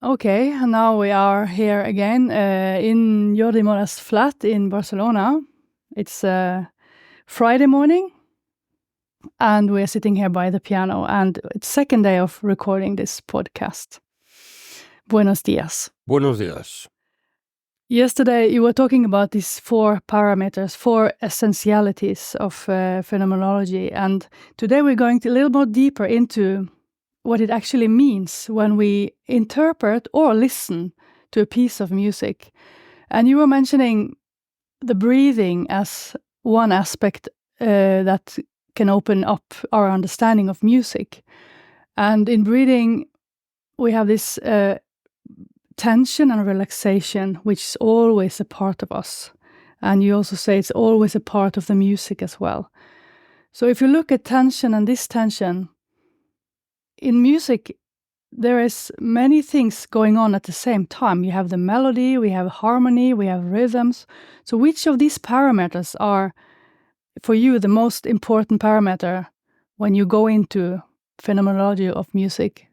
Okay, now we are here again in Jordi Mora's flat in Barcelona. It's Friday morning, and we are sitting here by the piano, and it's second day of recording this podcast. Buenos dias. Buenos dias. Yesterday, you were talking about these 4 parameters, 4 essentialities of phenomenology, and today we're going a little more deeper into what it actually means when we interpret or listen to a piece of music. And you were mentioning the breathing as one aspect that can open up our understanding of music. And in breathing, we have this tension and relaxation, which is always a part of us. And you also say it's always a part of the music as well. So if you look at tension and this tension, in music, there is many things going on at the same time. You have the melody, we have harmony, we have rhythms. So which of these parameters are, for you, the most important parameter when you go into phenomenology of music?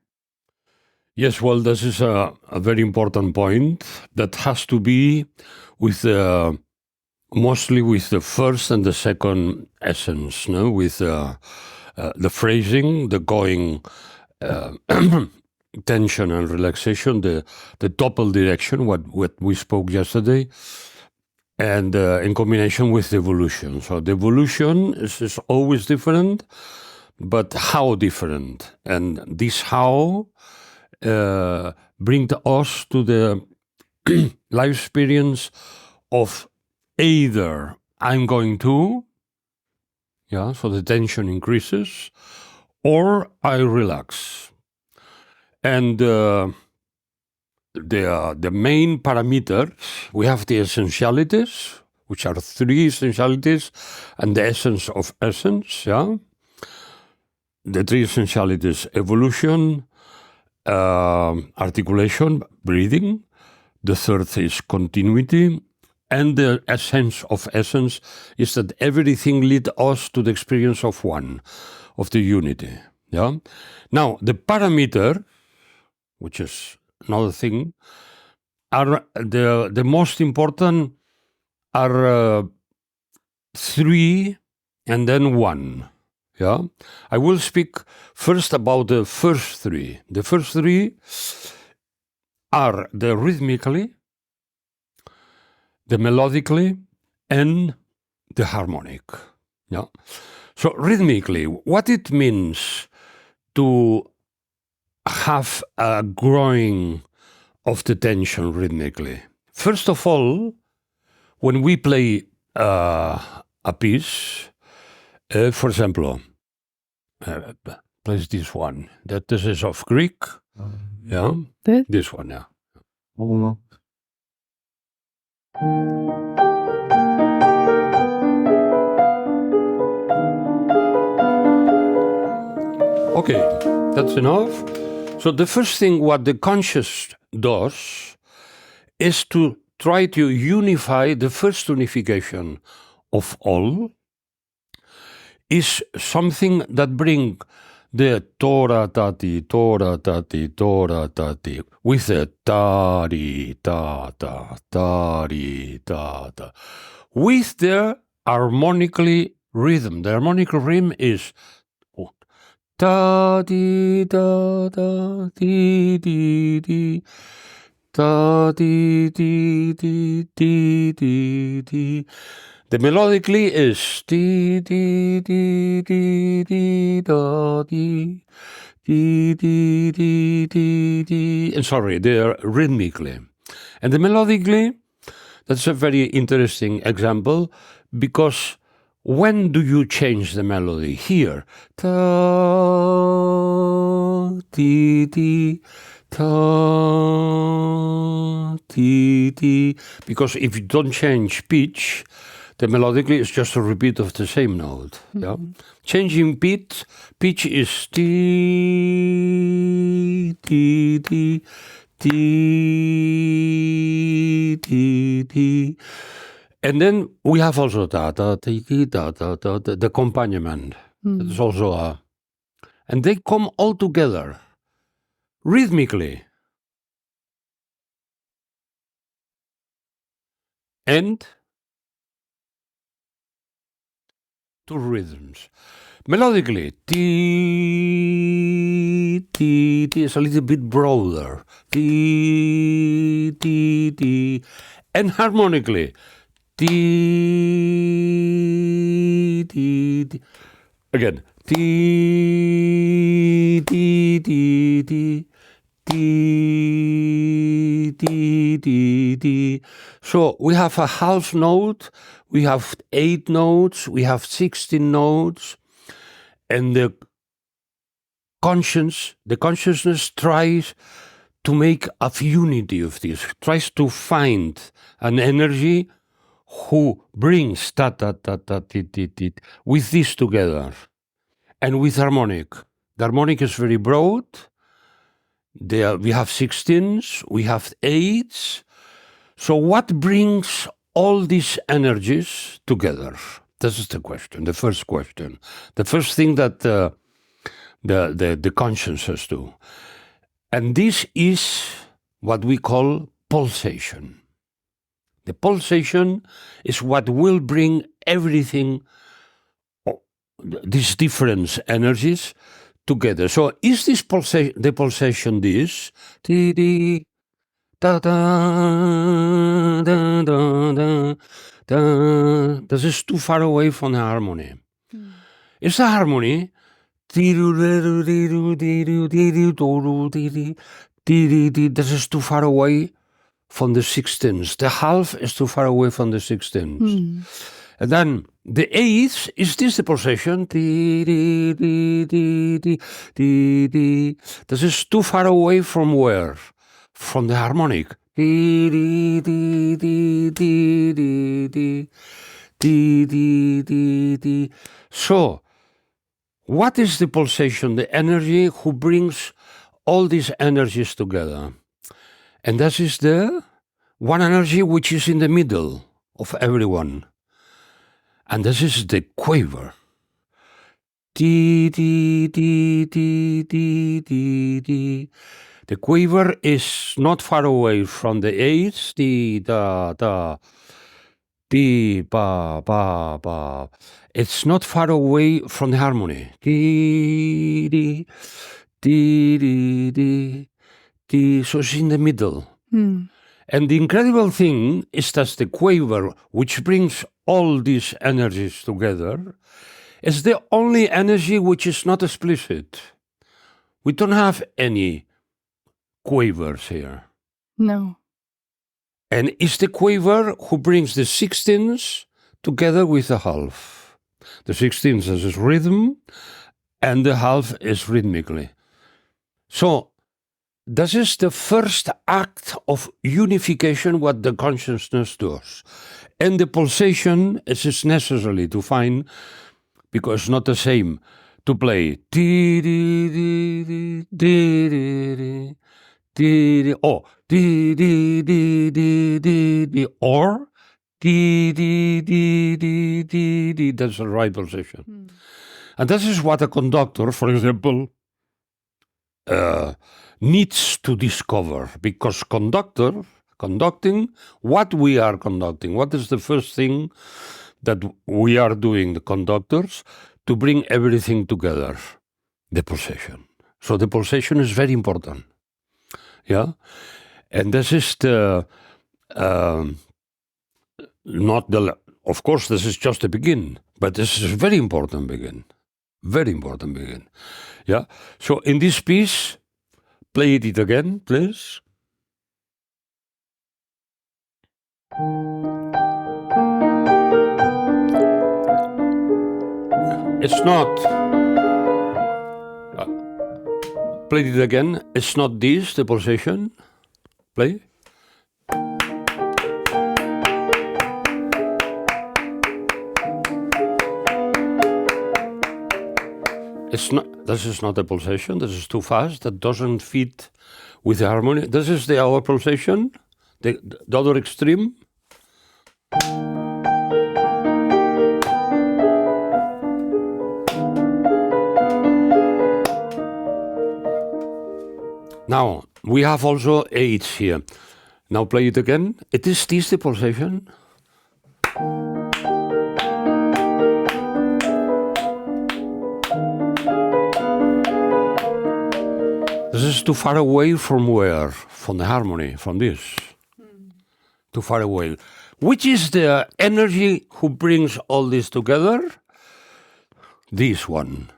Yes, well, this is a very important point that has to be with mostly with the first and the second essence, no? With the phrasing, the going tension and relaxation, the double direction, what we spoke yesterday, and in combination with the evolution. So the evolution is always different, but how different? And this how bring us to the life experience of either I'm going to, so the tension increases, or I relax. And the main parameters, we have the essentialities, which are 3 essentialities, and the essence of essence, The 3 essentialities: evolution, articulation, breathing. The third is continuity. And the essence of essence is that everything leads us to the experience of one, of the unity. Now, the parameter, which is another thing, are the most important are 3 and then 1. I will speak first about the first 3. The first 3 are the rhythmically, the melodically, and the harmonic. So rhythmically, what it means to have a growing of the tension rhythmically. First of all, when we play a piece, for example, plays this one. This is of Greek. This one, Okay, that's enough. So the first thing what the conscious does is to try to unify. The first unification of all is something that brings the tora tati with the tari ta ta tari ta ta with the harmonically rhythm. The harmonic rhythm is ta di da da di di di da di di di di di di. The melodically is di di di di di da di di di di di di. And sorry, they are rhythmically. And the melodically, that's a very interesting example, because when do you change the melody? Here, ta di di ta di di. Because if you don't change pitch, the melodically is just a repeat of the same note. Changing pitch is ti ti ti ti ti ti. And then we have also the accompaniment. It's also and they come all together rhythmically. and two rhythms. Melodically, T, T, T is a little bit broader. T, T, T. And harmonically, T, T, T. Again, T, T, T, T. T, T, T, T. So we have a half note, we have 8 notes, we have 16 notes, and the consciousness tries to make a unity of this, tries to find an energy who brings ta ta ta ta ti ti ti with this together, and with harmonic. The harmonic is very broad. We have 16s, we have 8s. So what brings all these energies together? This is the question, the first question. The first thing that the consciousness do. And this is what we call pulsation. The pulsation is what will bring everything, these different energies, together. So is this the pulsation this? Ti da da da da da da. This is too far away from the harmony. It's the harmony. This is too far away from the 16ths. The half is too far away from the 16ths. And then the eighth, is this the pulsation? This is too far away from where? From the harmonic. So, what is the pulsation? The energy who brings all these energies together. And that is the one energy which is in the middle of everyone. And this is the quaver. The quaver is not far away from the eighth. Da. Di, ba, ba. It's not far away from the harmony. Di. So it's in the middle. And the incredible thing is that the quaver, which brings all these energies together, is the only energy which is not explicit. We don't have any quavers here. No. And it's the quaver who brings the 16ths together with the half. The 16ths is rhythm, and the half is rhythmically. So, this is the first act of unification what the consciousness does. And the pulsation is necessarily to find, because it's not the same to play or that's the right pulsation. And this is what a conductor, for example, needs to discover, because conducting, what we are conducting, what is the first thing that we are doing, the conductors, to bring everything together? The pulsation. So the pulsation is very important. Yeah? And this is the, not the, of course, this is just the begin, but this is a very important begin. Very important begin. Yeah? So in this piece, play it again, please. It's not. Play it again. It's not this, the pulsation. Play. It's not. This is not a pulsation. This is too fast. That doesn't fit with the harmony. This is the other pulsation, the other extreme. Now, we have also 8 here. Now play it again. It is this the pulsation. This is too far away from where? From the harmony, from this. Too far away. Which is the energy who brings all this together? This one.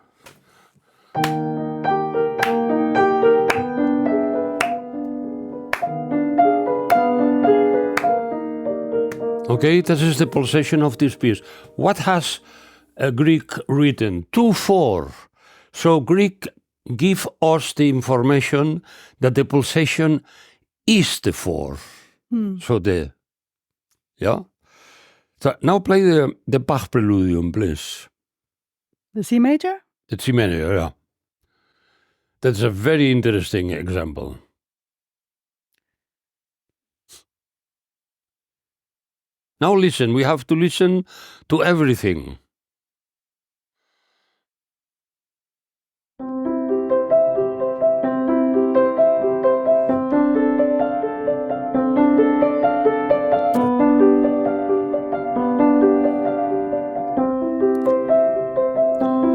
Okay, this is the pulsation of this piece. What has Greek written? 2-4. So Greek give us the information that the pulsation is the 4. So yeah. So now play the Bach Preludium, please. The C major? The C major, yeah. That's a very interesting example. Now listen, we have to listen to everything.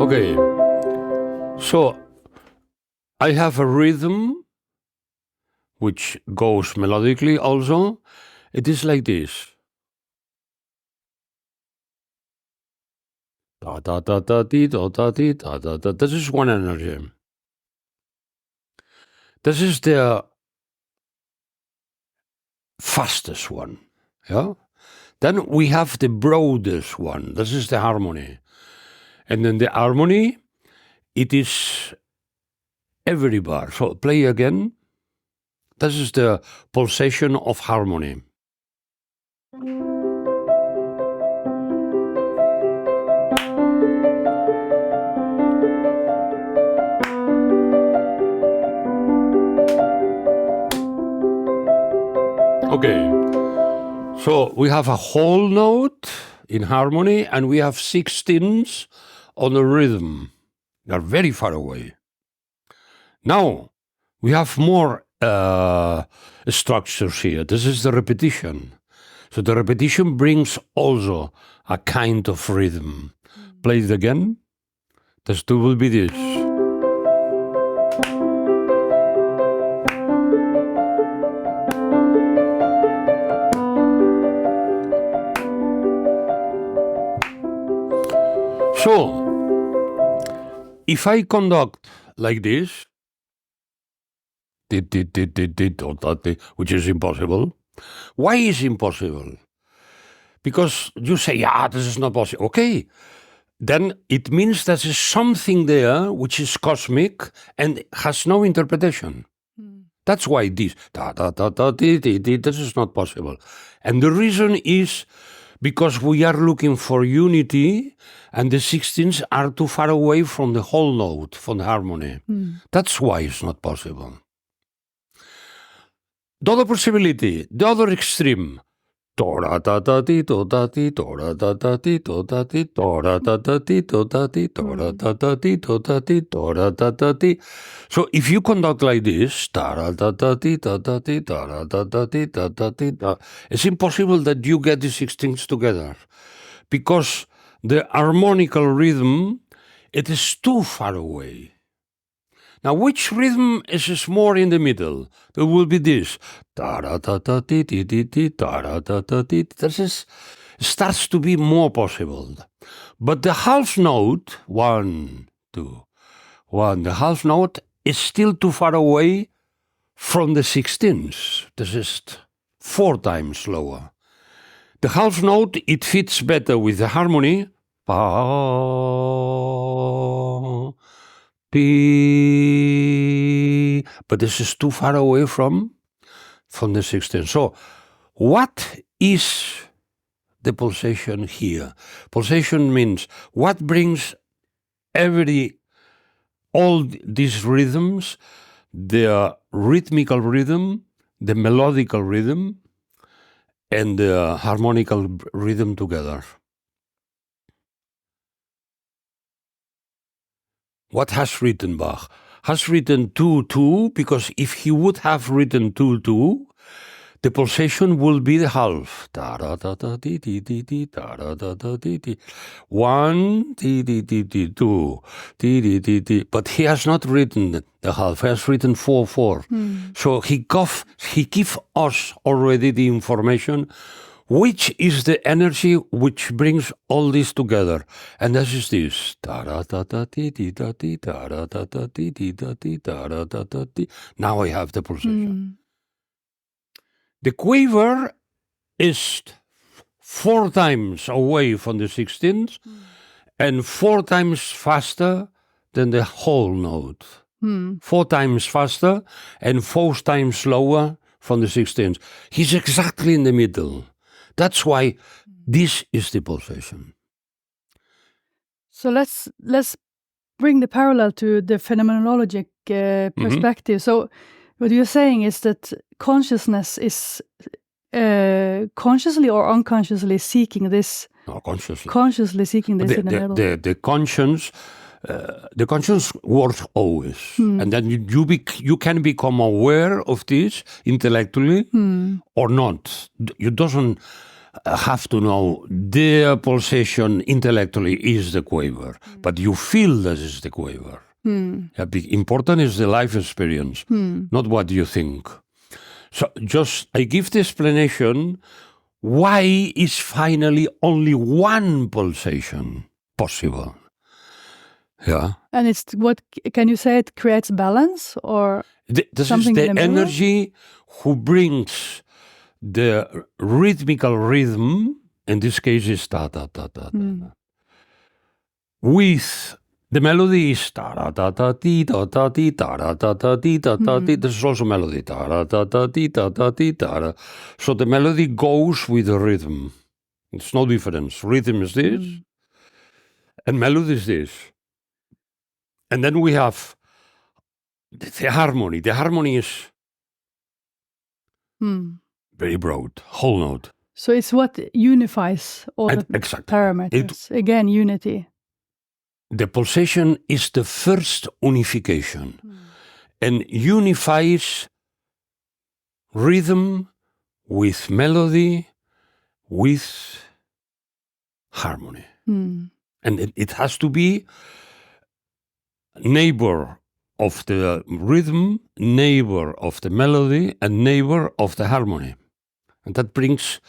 Okay, so I have a rhythm which goes melodically also. It is like this. Da da da da dee da da dee da da da. This is one energy. This is the fastest one. Yeah. Then we have the broadest one. This is the harmony. And then the harmony, it is every bar. So play again. This is the pulsation of harmony. Okay, so we have a whole note in harmony and we have 16ths on the rhythm. They are very far away. Now, we have more structures here. This is the repetition. So the repetition brings also a kind of rhythm. Play it again. This will be this. So, if I conduct like this, which is impossible. Why is impossible? Because you say, yeah, this is not possible. Okay, then it means there is something there which is cosmic and has no interpretation. That's why this is not possible. And the reason is because we are looking for unity and the 16ths are too far away from the whole note, from the harmony. That's why it's not possible. The other possibility, the other extreme. So if you conduct like this, it's impossible that you get these 16ths together because the harmonical rhythm, it is too far away. Now, which rhythm is more in the middle? There will be this. This starts to be more possible. But the half note, 1, 2, 1, the half note is still too far away from the 16ths. This is 4 times slower. The half note, it fits better with the harmony. But this is too far away from the 16th. So what is the pulsation here? Pulsation means what brings all these rhythms, the rhythmical rhythm, the melodical rhythm, and the harmonical rhythm together. What has written Bach? Has written 2-2, because if he would have written 2-2, the pulsation will be the half. Da da da da di di di di da da da da di di. 1 di di di di 2 di di di di. But he has not written the half. He has written 4/4. So he give us already the information, which is the energy which brings all this together. And this is this. Da da da da di di da di da da da da di di da di da da da da di. Now I have the pulsation. The quiver is 4 times away from the 16th and 4 times faster than the whole note. 4 times faster and 4 times slower from the 16th. He's exactly in the middle. That's why this is the pulsation. So let's bring the parallel to the phenomenologic perspective. So what you're saying is that consciousness is consciously or unconsciously seeking this. No, consciously. Consciously seeking this in the middle. The conscience works always, and then you can become aware of this intellectually or not. You doesn't have to know the pulsation intellectually is the quiver, but you feel this is the quiver. Important is the life experience, not what you think. So just I give the explanation why is finally only one pulsation possible. Yeah. And it's what can you say it creates balance or this something is in the the middle? energy who brings the rhythmical rhythm, in this case is da da da da da. With the melody is da da da da di da da di da da da da di da da di. This is also melody da da da da di da da di da. So the melody goes with the rhythm. It's no difference. Rhythm is this, and melody is this. And then we have the harmony. The harmony is very broad, whole note. So it's what unifies all the Exactly. parameters. Again, unity. The pulsation is the first unification and unifies rhythm with melody, with harmony. And it has to be neighbor of the rhythm, neighbor of the melody, and neighbor of the harmony. And that brings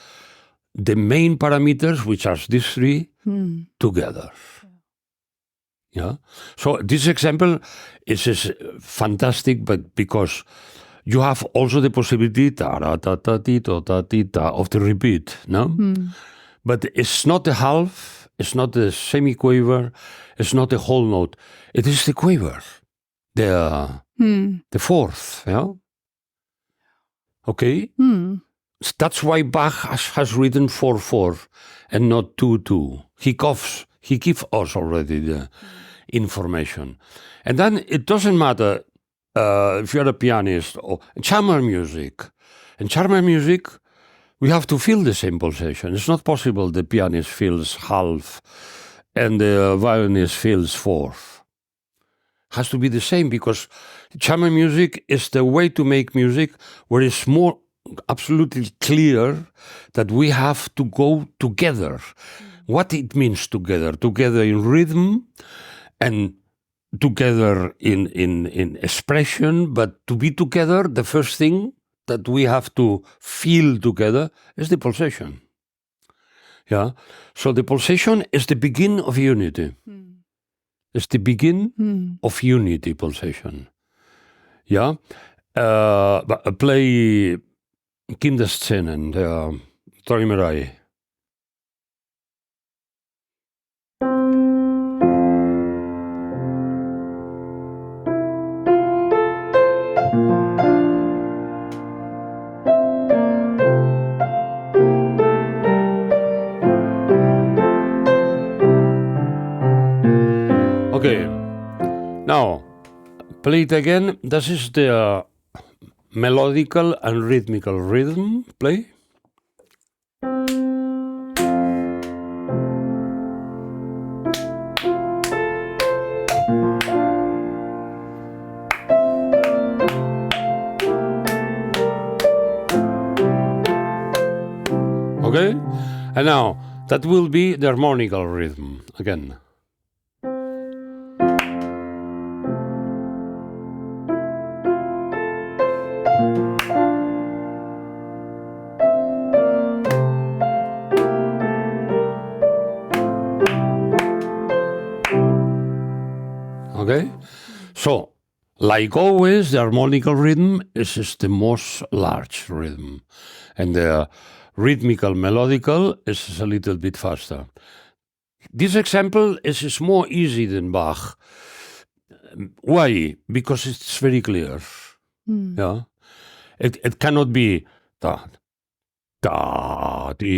the main parameters, which are these 3, together. Yeah. So this example is fantastic, but because you have also the possibility of the repeat, no? But it's not the half, it's not the semi-quiver, it's not the whole note. It is the quiver, the fourth, yeah? Okay? That's why Bach has written 4/4 and not 2/2. He gives us already the information. And then it doesn't matter if you're a pianist or chamber music. In chamber music, we have to feel the same pulsation. It's not possible the pianist feels half and the violinist feels fourth. Has to be the same because chamber music is the way to make music where it's more absolutely clear that we have to go together. What it means together in rhythm and together in expression, but to be together, the first thing that we have to feel together is the pulsation. Yeah. So the pulsation is the begin of unity. It's the begin of unity, pulsation. Yeah. Play Kinderszenen, der Träumerei. Okay, now play it again. This is the melodical and rhythmical rhythm. Play. Okay? And now, that will be the harmonical rhythm again. Okay? So, like always, the harmonical rhythm is the most large rhythm. And the rhythmical melodical is a little bit faster. This example is more easy than Bach. Why? Because it's very clear. Yeah, it cannot be da da di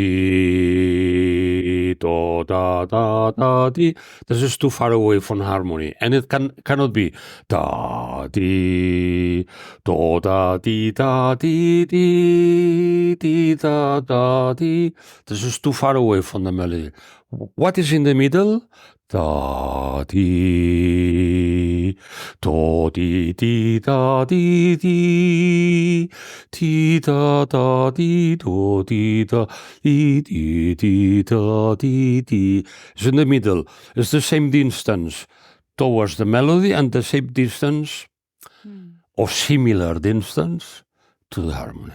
do da da da di. This is too far away from harmony, and it cannot be da di do da di da di di da da di. This is too far away from the melody. What is in the middle? Da di do di da di di da di do da di da di. It's in the middle. It's the same distance towards the melody and the same distance or similar distance to the harmony.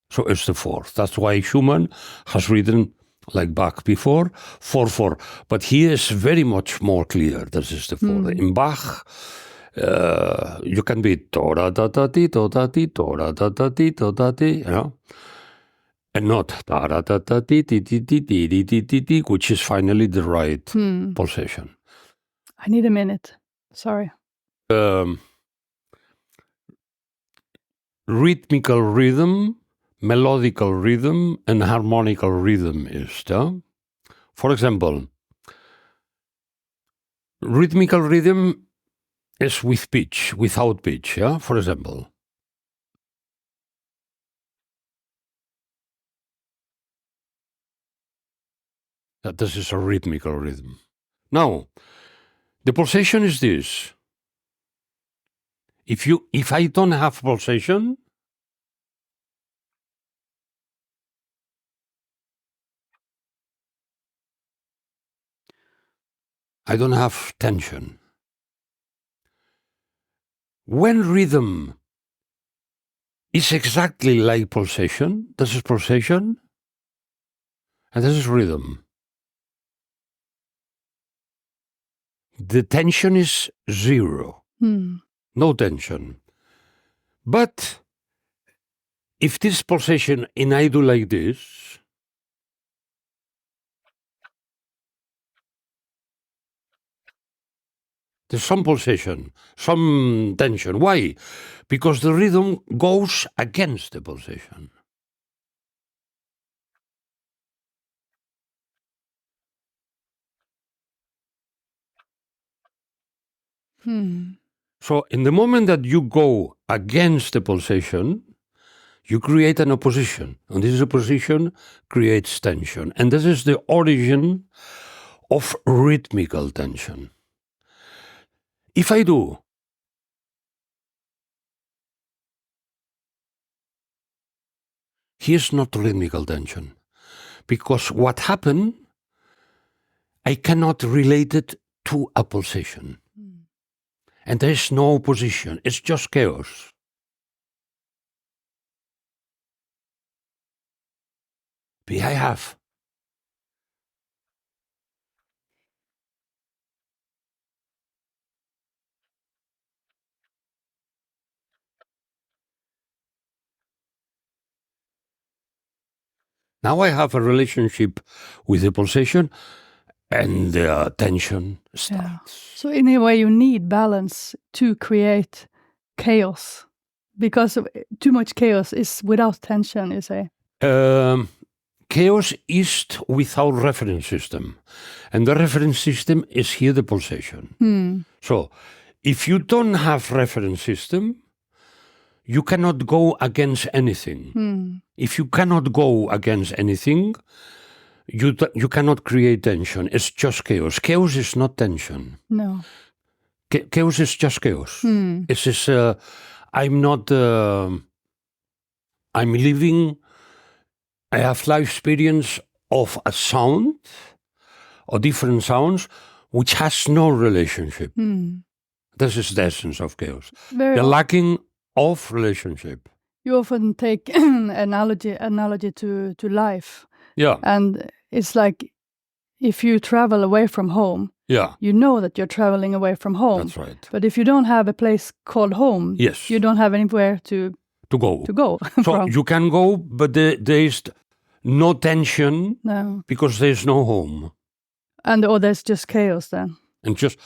So it's the fourth. That's why Schumann has written, like Bach before, 4/4. But here is very much more clear. This is the fourth. In Bach, you can be do da da da di do da di do da da da di do da di, you know, and not da da da da di di di di di di di di di, which is finally the right pulsation. I need a minute. Sorry. Rhythmical rhythm, melodical rhythm, and harmonical rhythm is. For example, rhythmical rhythm is with pitch, without pitch. Yeah, for example. That this is a rhythmical rhythm. Now, the pulsation is this. If I don't have pulsation, I don't have tension. When rhythm is exactly like pulsation, this is pulsation, and this is rhythm. The tension is zero. No tension. But if this pulsation and I do like this, there's some pulsation, some tension. Why? Because the rhythm goes against the pulsation. So in the moment that you go against the pulsation, you create an opposition. And this opposition creates tension. And this is the origin of rhythmical tension. If I do, here's not rhythmical tension. Because what happened, I cannot relate it to a pulsation. And there is no opposition. It's just chaos. But I have. Now I have a relationship with the pulsation and the tension starts. Yeah. So in a way, you need balance to create chaos, because too much chaos is without tension, you say. Chaos is without reference system. And the reference system is here the pulsation. So if you don't have reference system, you cannot go against anything. If you cannot go against anything, you cannot create tension. It's just chaos. Chaos is not tension. No. Chaos is just chaos. It's just, I'm living I have life experience of a sound or different sounds which has no relationship. This is the essence of chaos. The lacking of relationship. You often take analogy to life. Yeah. And it's like if you travel away from home, you know that you're traveling away from home. That's right. But if you don't have a place called home, you don't have anywhere to go. So you can go, but there is no tension because there's no home. And there's just chaos then. And just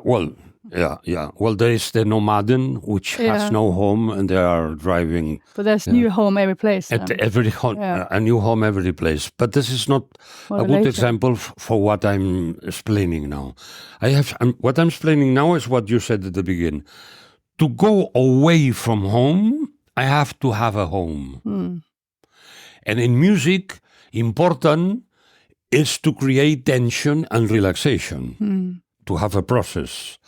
well, there is the nomaden which has no home, and they are driving. But there's new home every place. At every home, a new home every place. But this is not a good example for what I'm explaining now. What I'm explaining now is what you said at the beginning. To go away from home, I have to have a home. And in music, important is to create tension and relaxation, to have a process.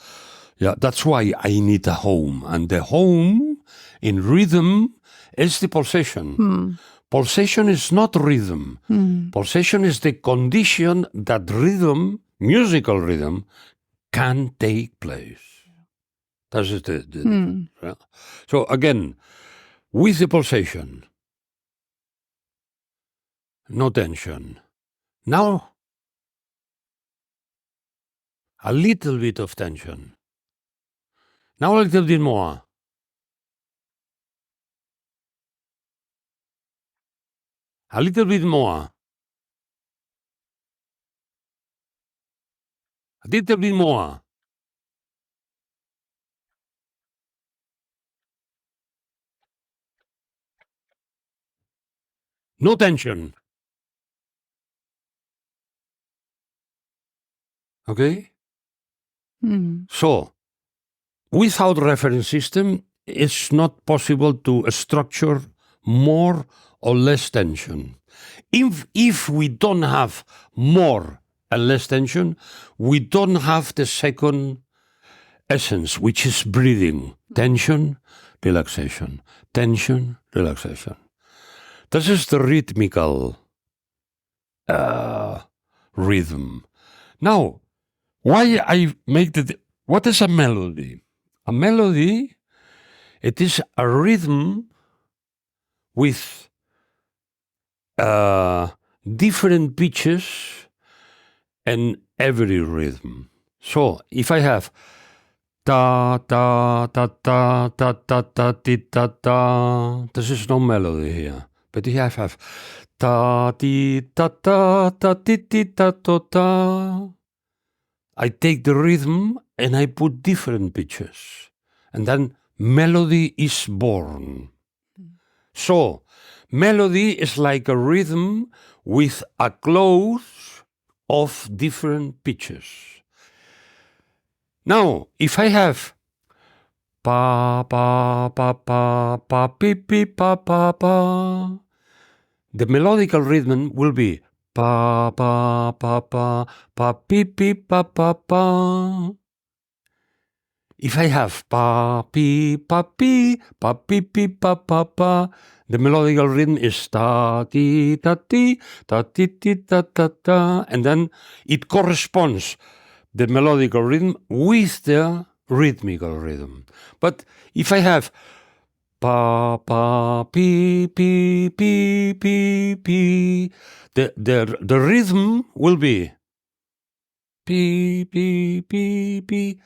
Yeah, that's why I need a home. And the home in rhythm is the pulsation. Pulsation is not rhythm. Pulsation is the condition that rhythm, musical rhythm, can take place. That is the difference. Yeah? So again, with the pulsation, no tension. Now, a little bit of tension. Now a little bit more. A little bit more. A little bit more. No tension. Okay? So, without reference system, it's not possible to structure more or less tension. If we don't have more and less tension, we don't have the second essence, which is breathing. Tension, relaxation. Tension, relaxation. This is the rhythmical rhythm. Now, why I make what is a melody? A melody, it is a rhythm with different pitches and every rhythm. So, if I have ta ta ta ta ta ta ta ti ta ta, this is no melody here. But if I have ta ti ta ta ta ti ti ta ta ta, I take the rhythm and I put different pitches. And then melody is born. So, melody is like a rhythm with a cloth of different pitches. Now, if I have pa pa pa pa pa pi pi pa pa pa, the melodical rhythm will be pa pa pa pa pa pi pi pa pa pa. If I have pa pi pa pi pa pi pi pa pa pa, the melodical rhythm is ta ti ta ti ta ti ti ta ta ta, and then it corresponds the melodical rhythm with the rhythmical rhythm. But if I have pa pa pi pi pi pi pi, the rhythm will be pi pi pi pi.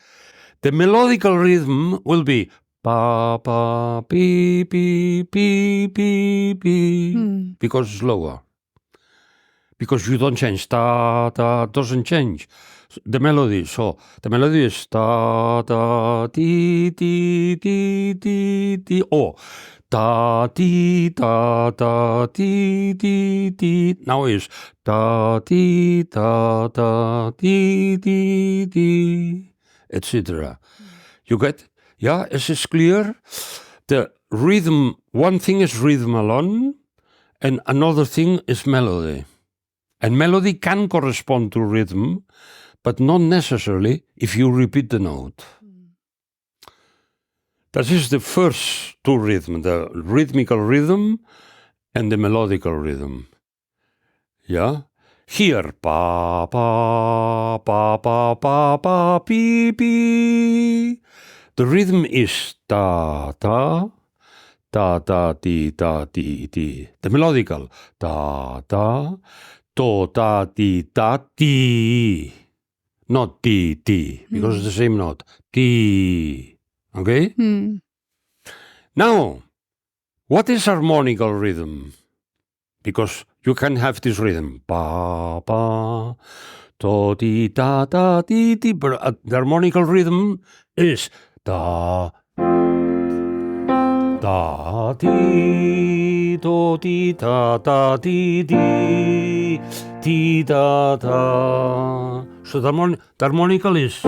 The melodical rhythm will be pa pa pi pi pi pi pi, because it's lower. Because you don't change, ta ta doesn't change the melody. So the melody is ta ta ti ti ti ti ti, or ta ti ta ta ti ti ti. Now is ta ti ta ta ti ti ti, etc. You get? Yeah, is this clear? The rhythm, one thing is rhythm alone, and another thing is melody. And melody can correspond to rhythm, but not necessarily if you repeat the note. That is the first two rhythms, the rhythmical rhythm and the melodical rhythm. Yeah? Here, pa, pa, pa, pa, pa, pa, pi, pi. The rhythm is ta, ta, ta, ta, ti, ta, ti, ti. The melodical, ta, ta, to, ta, ti, ta, ti. Not ti, ti, because it's the same note. Ti. Okay? Now, what is harmonical rhythm? Because you can have this rhythm. Pa, pa, to, ti, ta, ta, ti, ti. But the harmonical rhythm is ta, ta, ti, to, ti, ta, ta, ti, ti, ti, ta, ta. So the harmonical is...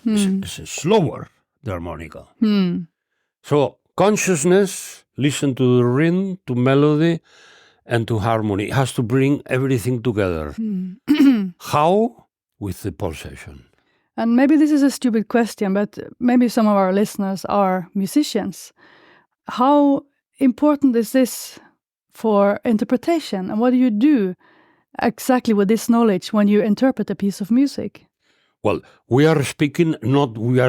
It's slower, the harmonical. So consciousness, listen to the rhythm, to melody, and to harmony. It has to bring everything together. How? With the pulsation. And maybe this is a stupid question, but maybe some of our listeners are musicians. How important is this for interpretation? And what do you do exactly with this knowledge when you interpret a piece of music? Well, we are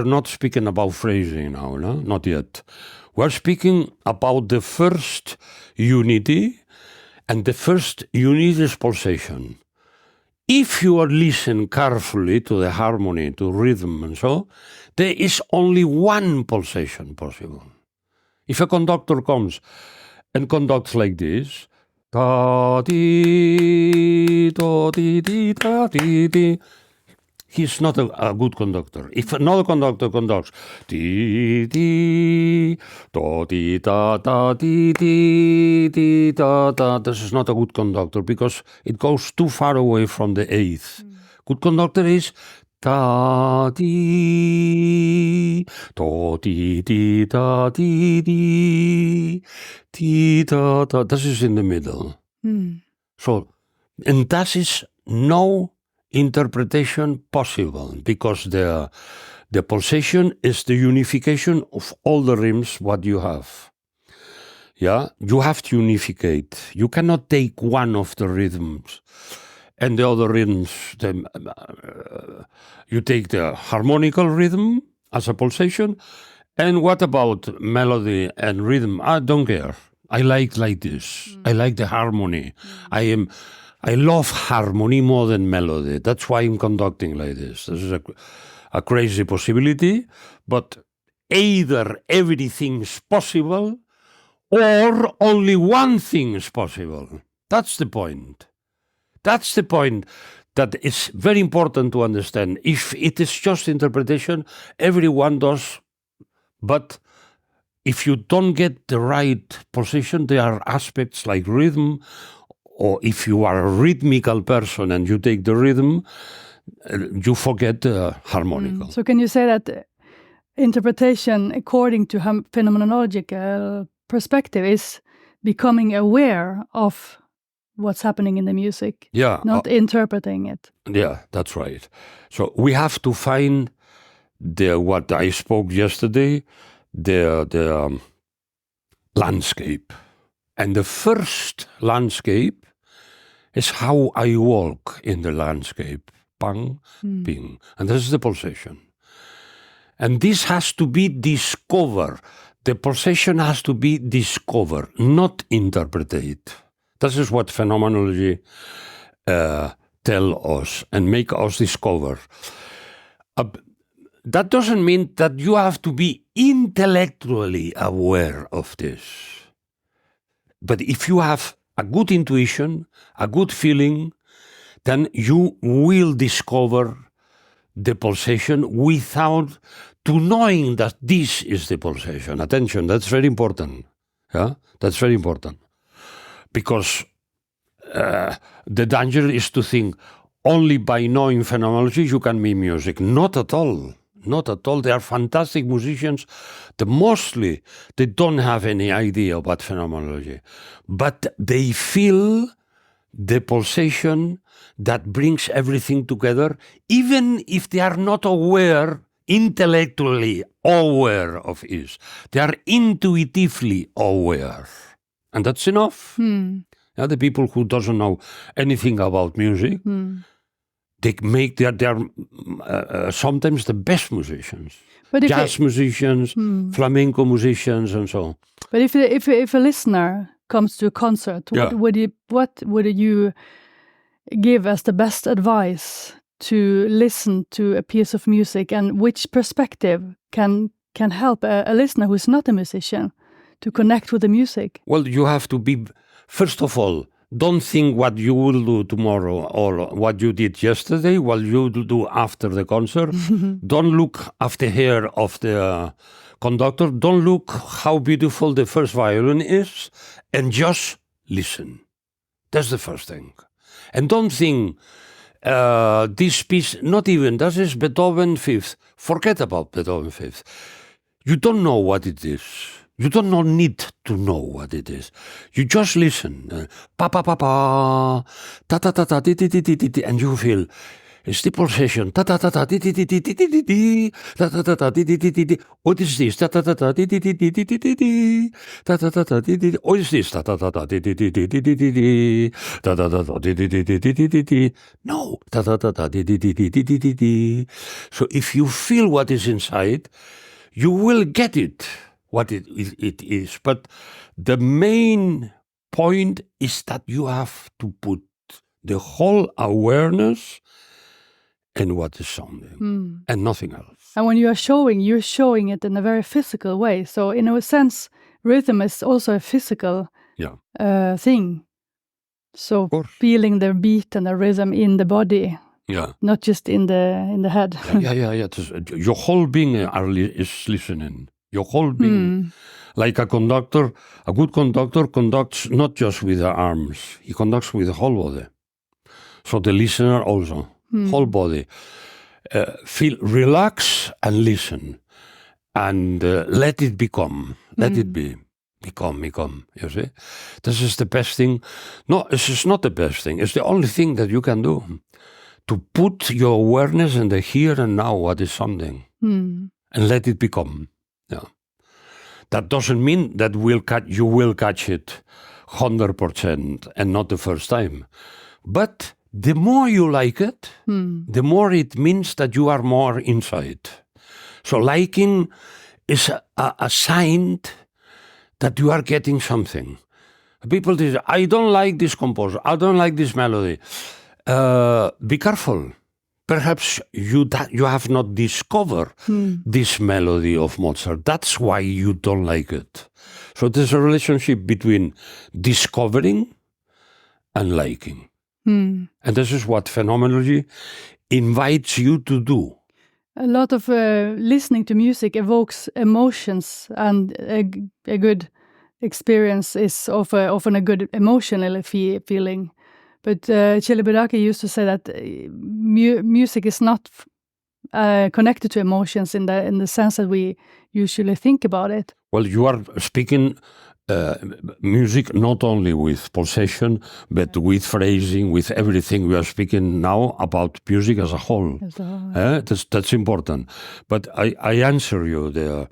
not speaking about phrasing now, no? Not yet. We're speaking about the first unity, and the first unity is pulsation. If you listen carefully to the harmony, to rhythm and so, there is only one pulsation possible. If a conductor comes and conducts like this, ta di ta di ta di, he's not a good conductor. If another conductor conducts di di do di da da di da da, this is not a good conductor because it goes too far away from the eighth. Good conductor is da di do di da di da da. This is in the middle. So, and that is no interpretation possible because the pulsation is the unification of all the rhythms what you have. Yeah, you have to unificate. You cannot take one of the rhythms and the other rhythms. You take the harmonical rhythm as a pulsation, and what about melody and rhythm? I don't care. I like this. I like the harmony. I love harmony more than melody. That's why I'm conducting like this. This is a crazy possibility, but either everything is possible or only one thing is possible. That's the point. That's the point that is very important to understand. If it is just interpretation, everyone does, but if you don't get the right position, there are aspects like rhythm, or if you are a rhythmical person and you take the rhythm, you forget the harmonical. So can you say that interpretation, according to phenomenological perspective, is becoming aware of what's happening in the music, not interpreting it? Yeah, that's right. So we have to find what I spoke yesterday, the landscape. And the first landscape is how I walk in the landscape. Pang, ping. And this is the pulsation. And this has to be discovered. The pulsation has to be discovered, not interpreted. This is what phenomenology tell us and make us discover. That doesn't mean that you have to be intellectually aware of this. But if you have a good intuition, a good feeling, then you will discover the pulsation without to knowing that this is the pulsation. Attention, that's very important. Yeah, that's very important. Because the danger is to think only by knowing phenomenology you can make music. Not at all. Not at all. They are fantastic musicians. Mostly they don't have any idea about phenomenology. But they feel the pulsation that brings everything together, even if they are not aware intellectually aware of is. They are intuitively aware. And that's enough. Yeah, the people who doesn't know anything about music, they make they're sometimes the best musicians. But if Jazz musicians, flamenco musicians, and so on. But if a listener comes to a concert, Yeah. what would you give as the best advice to listen to a piece of music, and which perspective can help a listener who is not a musician to connect with the music? Well, you have to be, first of all, don't think what you will do tomorrow or what you did yesterday, what you will do after the concert. Don't look at the hair of the conductor. Don't look how beautiful the first violin is, and just listen. That's the first thing. And don't think this piece, not even, that is Beethoven Fifth. Forget about Beethoven Fifth. You don't know what it is. You don't need to know what it is. You just listen. Pa pa pa pa, ta ta ta ta ti ti ti ti ti, and you feel it's the pulsation. Ta ta ta ta ti ti ti ti ti ti ti, ta ta ta ta ti ti ti ti ti. What is this? Ta ta ta ta ti ti ti ti ti ti ti ti, ta ta ta ta ti ti. What is this? Ta ta ta ta ti ti ti ti ti ti ti ti, ta ta ta ta ti ti ti ti ti ti ti ti. No, ta ta ta ta ti ti ti ti ti ti ti ti. So if you feel what is inside, you will get it. What it is. But the main point is that you have to put the whole awareness in what is sounding and nothing else. And when you're showing it in a very physical way. So in a sense, rhythm is also a physical thing. So feeling the beat and the rhythm in the body. Yeah. Not just in the head. Yeah. Your whole being is listening. Your whole being. Like a conductor, a good conductor conducts not just with the arms, he conducts with the whole body. So the listener also, whole body. Feel, relax and listen. And let it become. Let it be. Become, you see? This is the best thing. No, this is not the best thing. It's the only thing that you can do. To put your awareness in the here and now, what is something. And let it become. Yeah. That doesn't mean that you will catch it 100% and not the first time. But the more you like it, the more it means that you are more inside. So liking is a sign that you are getting something. People say, I don't like this composer, I don't like this melody. Be careful. Perhaps you have not discovered this melody of Mozart. That's why you don't like it. So there's a relationship between discovering and liking. And this is what phenomenology invites you to do. A lot of listening to music evokes emotions, and a good experience is often a good emotional feeling. But Celibidache used to say that music is not connected to emotions in the sense that we usually think about it. Well, you are speaking music not only with pulsation, but with phrasing, with everything. We are speaking now about music as a whole. That's important. But I answer you there.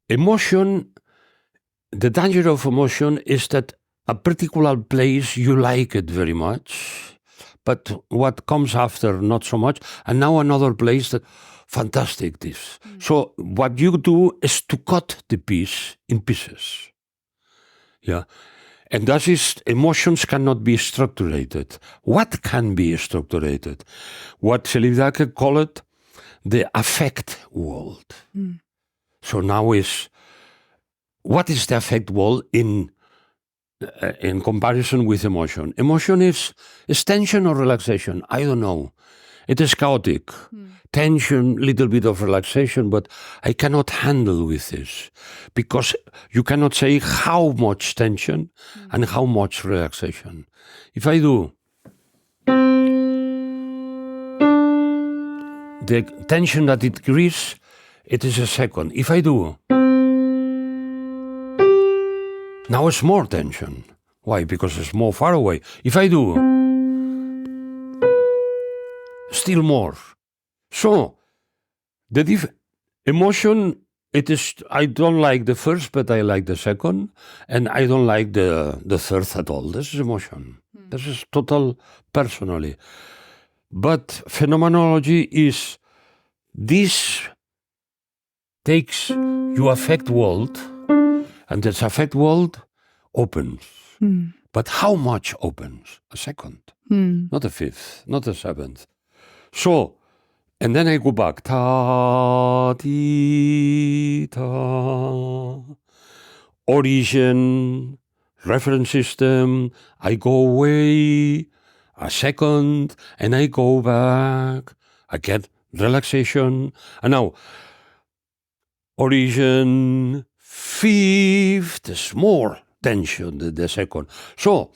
Emotion, the danger of emotion is that a particular place, you like it very much, but what comes after, not so much. And now another place that, fantastic this. So what you do is to cut the piece in pieces. Yeah. And that is, emotions cannot be structured. What can be structured? What Celibidache called it the affect world. So now is, what is the affect world in comparison with emotion? Emotion is tension or relaxation. I don't know. It is chaotic. Tension, little bit of relaxation, but I cannot handle with this because you cannot say how much tension and how much relaxation. If I do, the tension that it creates, it is a second. If I do, now it's more tension. Why? Because it's more far away. If I do, still more. So, Emotion, it is, I don't like the first, but I like the second, and I don't like the third at all. This is emotion. This is total personally. But phenomenology is, this takes your affect world, and this affect world opens. But how much opens? A second, not a fifth, not a seventh. So, and then I go back. Ta, ti, ta. Origin, reference system. I go away a second, and I go back. I get relaxation. And now, origin, fifth, there's more tension the second. So,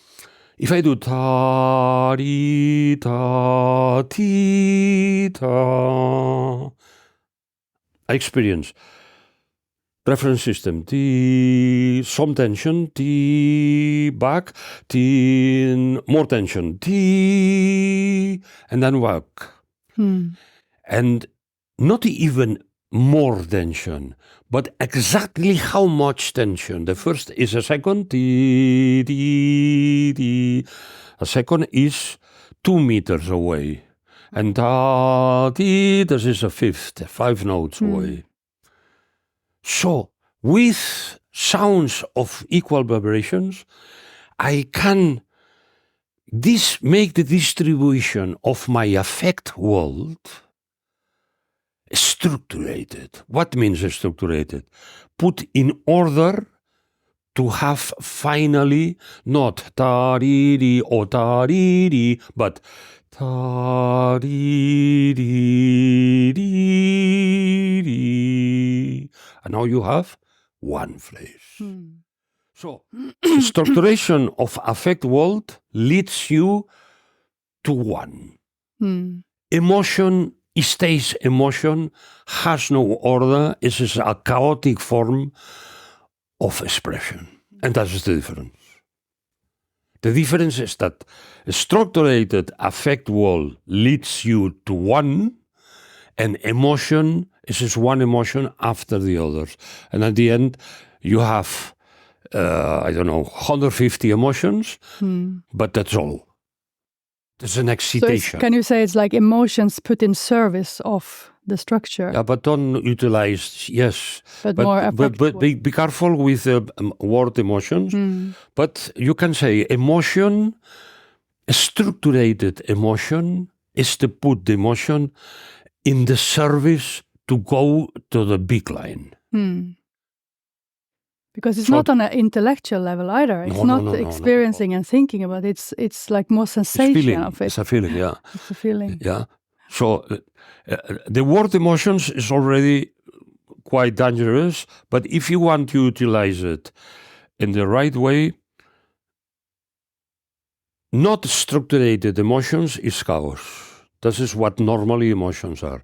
if I do ta, ri, ta, ti, ta, I experience reference system, T, some tension, T, back, T, more tension, T, and then back. And not even more tension, but exactly how much tension. The first is a second, T, T, T. A second is 2 meters away. And ta, T, this is a fifth, 5 notes away. So, with sounds of equal vibrations, I can make the distribution of my affect world structured. What means structured? Put in order to have finally not ta-ri-ri or ta-ri-ri, but ta-ri-ri-ri. And now you have one phrase. So, the structuration of affect world leads you to one. Emotion stays emotion, has no order, it is a chaotic form of expression. And that is the difference. The difference is that a structured affect world leads you to one, and emotion is just one emotion after the others. And at the end, you have, 150 emotions, but that's all. There's an excitation. So can you say it's like emotions put in service of the structure? Yeah, but don't utilize, yes. But more but be careful with the word emotions. But you can say emotion, a structured emotion, is to put the emotion in the service to go to the big line. Because it's not on an intellectual level either. It's not experiencing and thinking about it. It's like more sensation of it. It's a feeling, yeah. It's a feeling. Yeah. So the word emotions is already quite dangerous, but if you want to utilize it in the right way, not structured emotions is chaos. This is what normally emotions are.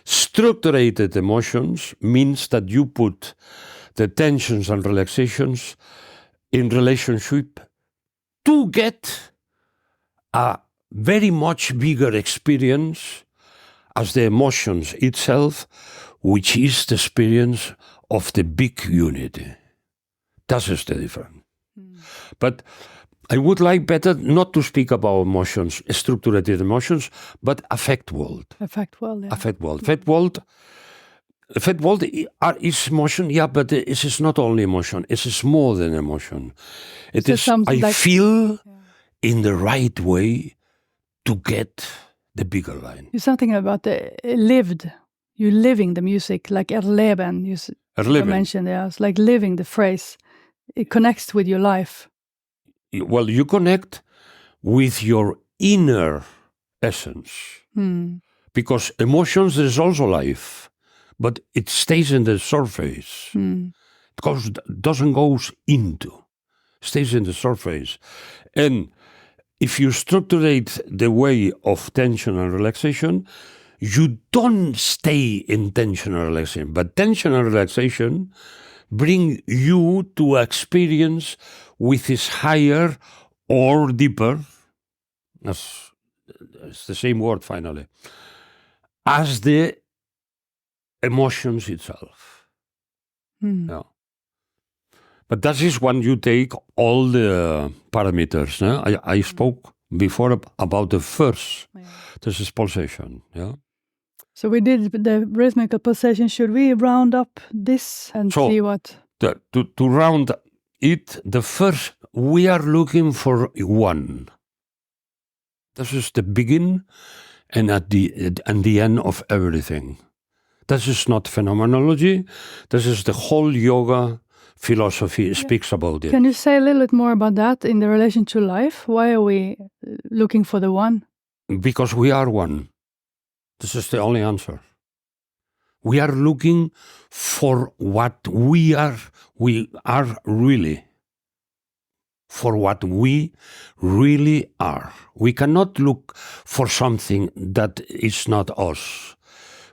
Structured emotions means that you put the tensions and relaxations in relationship to get a very much bigger experience as the emotions itself, which is the experience of the big unity. That is the difference. But I would like better not to speak about emotions, structured emotions, but affect world. Affect world, yeah. Affect world. Affect world is emotion, yeah, but it is not only emotion. It is more than emotion. It is, I feel in the right way to get the bigger line. It's something about the lived. You're living the music, like erleben. You mentioned, yeah. It's like living the phrase. It connects with your life. Well, you connect with your inner essence. Because emotions is also life, but it stays in the surface. Because it doesn't go into, stays in the surface. And if you structurate the way of tension and relaxation, you don't stay in tension and relaxation. But tension and relaxation bring you to experience which is higher or deeper. It's the same word finally. As the emotions itself. Yeah. But that is when you take all the parameters. I spoke before about the first. This is pulsation. Yeah. So we did the rhythmical pulsation. Should we round up this and see what? To round it, the first, we are looking for one. This is the begin and the end of everything. This is not phenomenology. This is the whole yoga philosophy speaks about it. Can you say a little bit more about that in the relation to life? Why are we looking for the one? Because we are one. This is the only answer. We are looking for what we are really. For what we really are. We cannot look for something that is not us.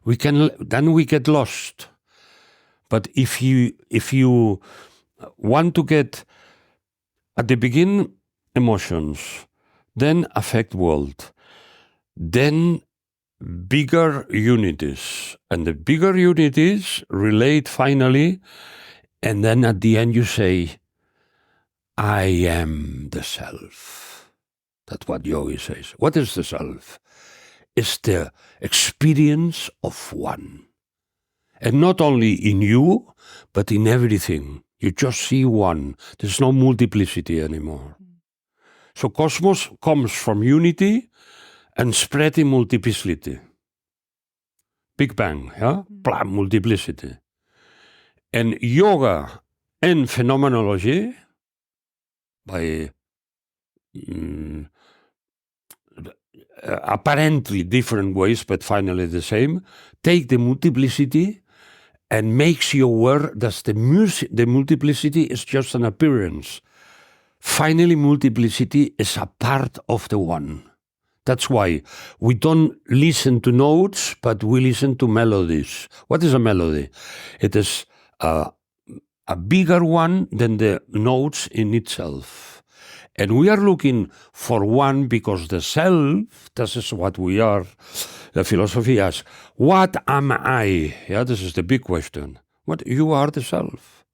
Then we get lost. But if you want to get at the beginning emotions, then affect world, then bigger unities, and the bigger unities relate finally, and then at the end you say, I am the self. That's what yogi says. What is the self? It's the experience of one. And not only in you, but in everything. You just see one. There's no multiplicity anymore. So cosmos comes from unity and spread in multiplicity. Big Bang, yeah? Blam, multiplicity. And yoga and phenomenology, by apparently different ways, but finally the same, take the multiplicity and makes you aware that the multiplicity is just an appearance. Finally, multiplicity is a part of the one. That's why we don't listen to notes, but we listen to melodies. What is a melody? It is a bigger one than the notes in itself. And we are looking for one because the self, this is what we are. The philosophy asks, what am I? Yeah, this is the big question. What you are the self.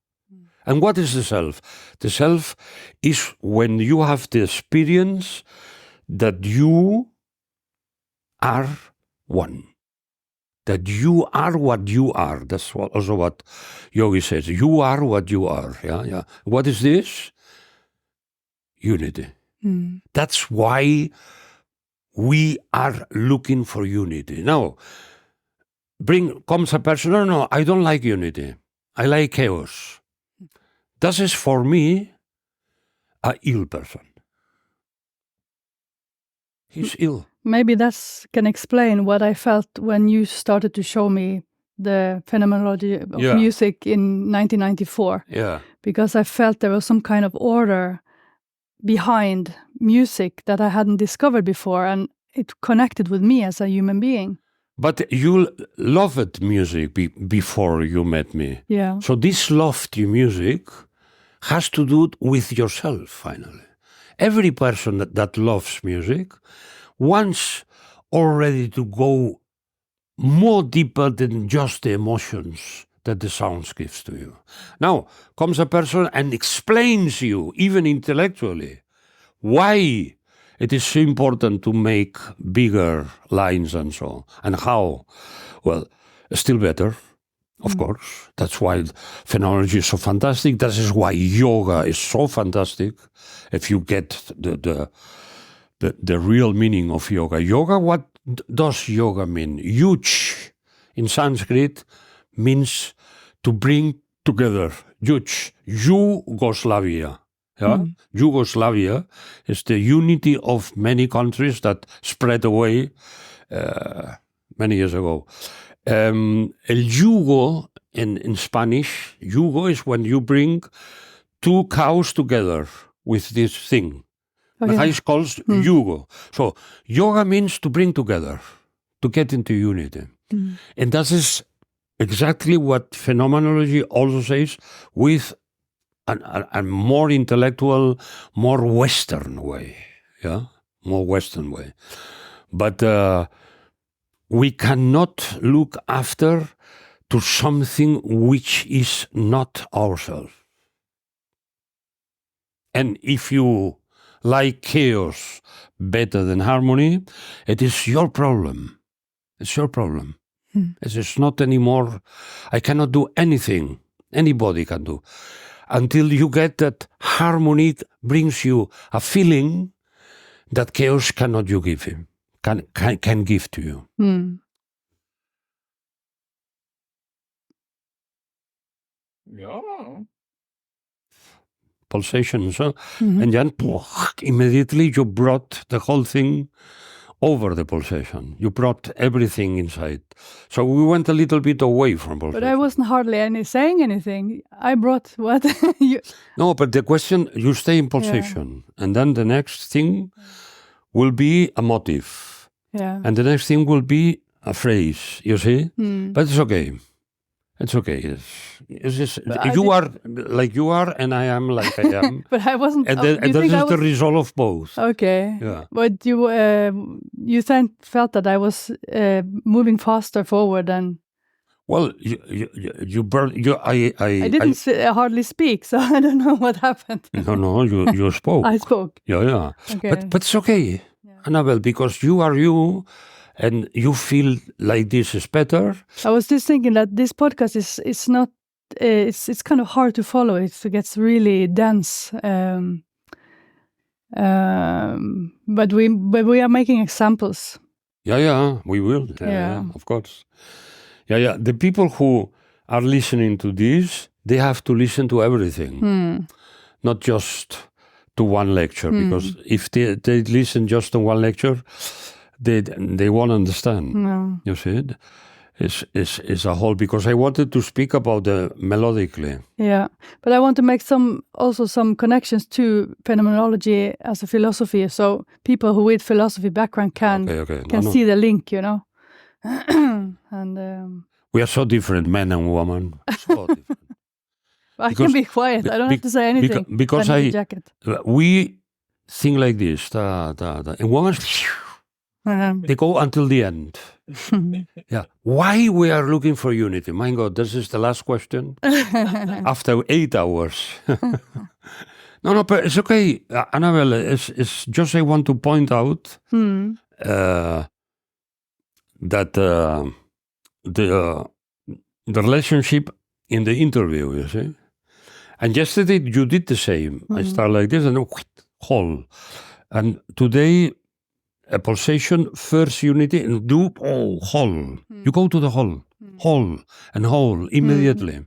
And what is the self? The self is when you have the experience that you are one. That you are what you are. That's also what yogi says. You are what you are. Yeah. What is this? Unity. That's why we are looking for unity. Now, comes a person, no, I don't like unity. I like chaos. That is for me a ill person. He's ill. Maybe that can explain what I felt when you started to show me the phenomenology of music in 1994. Yeah. Because I felt there was some kind of order behind music that I hadn't discovered before, and it connected with me as a human being. But you loved music before you met me. Yeah. So this love to music has to do with yourself, finally. Every person that loves music wants already to go more deeper than just the emotions that the sounds gives to you. Now, comes a person and explains you, even intellectually, why it is so important to make bigger lines and so on. And how? Well, still better, of course. That's why phenomenology is so fantastic. That is why yoga is so fantastic. If you get the real meaning of yoga. Yoga, what does yoga mean? Yuj in Sanskrit means to bring together. Yuj, Yugoslavia. Yeah? Yugoslavia is the unity of many countries that spread away many years ago. El yugo in Spanish, yugo is when you bring two cows together with this thing. That is called yugo. So yoga means to bring together, to get into unity. And that is exactly what phenomenology also says with a more intellectual, more Western way. Yeah, more Western way. But we cannot look after to something which is not ourselves. And if you like chaos better than harmony, it is your problem. It's your problem. It is not anymore, I cannot do anything anybody can do. Until you get that harmony brings you a feeling that chaos cannot you give him, can give to you. Yeah. Pulsations, huh? And then immediately you brought the whole thing over the pulsation. You brought everything inside. So we went a little bit away from pulsation. But I wasn't hardly saying anything. I brought what? No, but the question, you stay in pulsation. And then the next thing will be a motive. Yeah. And the next thing will be a phrase, you see? But it's okay. It's okay. It's just, you are like you are, and I am like I am. But I wasn't. And this is the result of both. Okay. Yeah. But you then felt that I was moving faster forward than. Well, I didn't hardly speak, so I don't know what happened. No, you spoke. I spoke. Yeah. Okay. But it's okay, Annabel, because you are you. And you feel like this is better. I was just thinking that this podcast is not. It's kind of hard to follow. It gets really dense. But we are making examples. Yeah, we will. Yeah, of course. Yeah. The people who are listening to this, they have to listen to everything, not just to one lecture. Because if they listen just to one lecture, they won't understand. No. You see it? It's a whole, because I wanted to speak about the melodically. Yeah, but I want to make some connections to phenomenology as a philosophy, so people who with philosophy background can see the link, you know. And we are so different, men and women. So different. I can be quiet. I don't have to say anything. Because we think like this. And women, they go until the end. Yeah. Why we are looking for unity? My God, this is the last question. After 8 hours. No, but it's okay. Annabel, it's just I want to point out that the relationship in the interview, you see. And yesterday you did the same. I start like this and whole. And today, a pulsation, first unity, and do whole. You go to the whole immediately.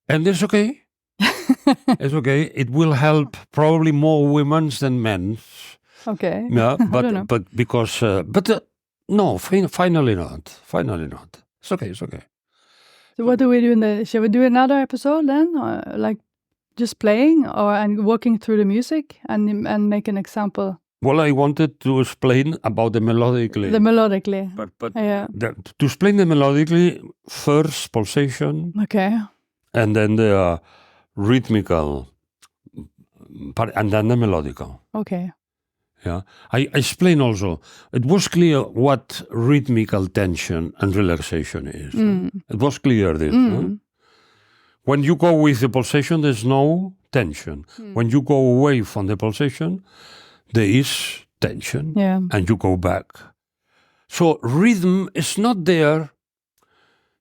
And it's okay. It's okay. It will help probably more women's than men's. Okay. Yeah, but because no, finally not. Finally not. It's okay. It's okay. So what do we do shall we do another episode then, like just playing and walking through the music and make an example? Well, I wanted to explain about the melodically. The melodically. But yeah. To explain the melodically, first pulsation. Okay. And then the rhythmical part, and then the melodical. Okay. Yeah. I explain also, it was clear what rhythmical tension and relaxation is. It was clear this. No? When you go with the pulsation, there's no tension. When you go away from the pulsation, there is tension, and you go back. So rhythm is not there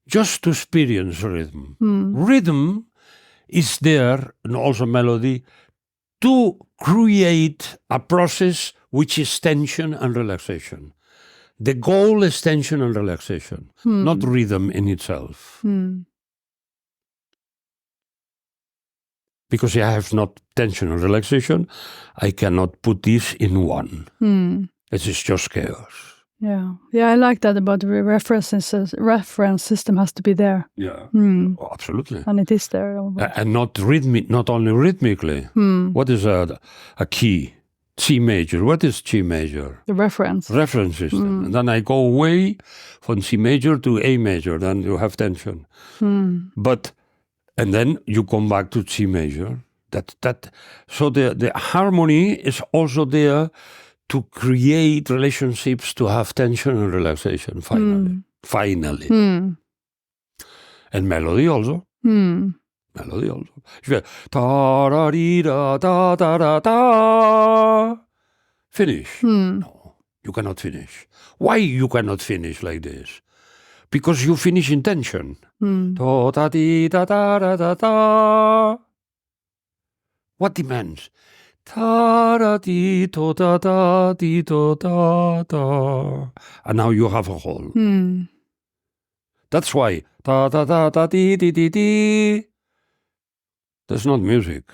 just to experience rhythm. Rhythm is there, and also melody, to create a process which is tension and relaxation. The goal is tension and relaxation, not rhythm in itself. Because I have not tension and relaxation, I cannot put this in one. It is just chaos. Yeah, I like that about the reference system has to be there. Yeah, oh, absolutely. And it is there. And not only rhythmically. What is a key? C major. What is C major? The reference system. And then I go away from C major to A major. Then you have tension. And then you come back to C major. So the harmony is also there to create relationships to have tension and relaxation. Finally. And melody also. Melody also. If you ta da dee da da da da da, finish. No, you cannot finish. Why you cannot finish like this? Because you finish in tension. Da da dee da da da da da. What demands? Ta da dee do da da dee do da da. And now you have a hole. That's why da da da da dee dee dee dee. That's not music.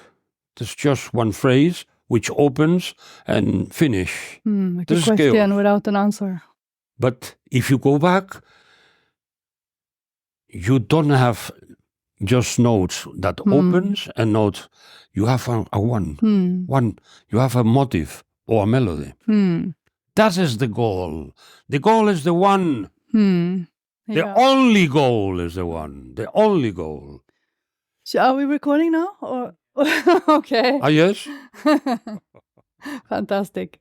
There's just one phrase which opens and finish. Like a question without an answer. But if you go back, you don't have just notes that opens and notes. You have a one. One. You have a motive or a melody. That is the goal. The goal is the one. The only goal is the one. The only goal. So are we recording now? Or okay. Yes. Fantastic.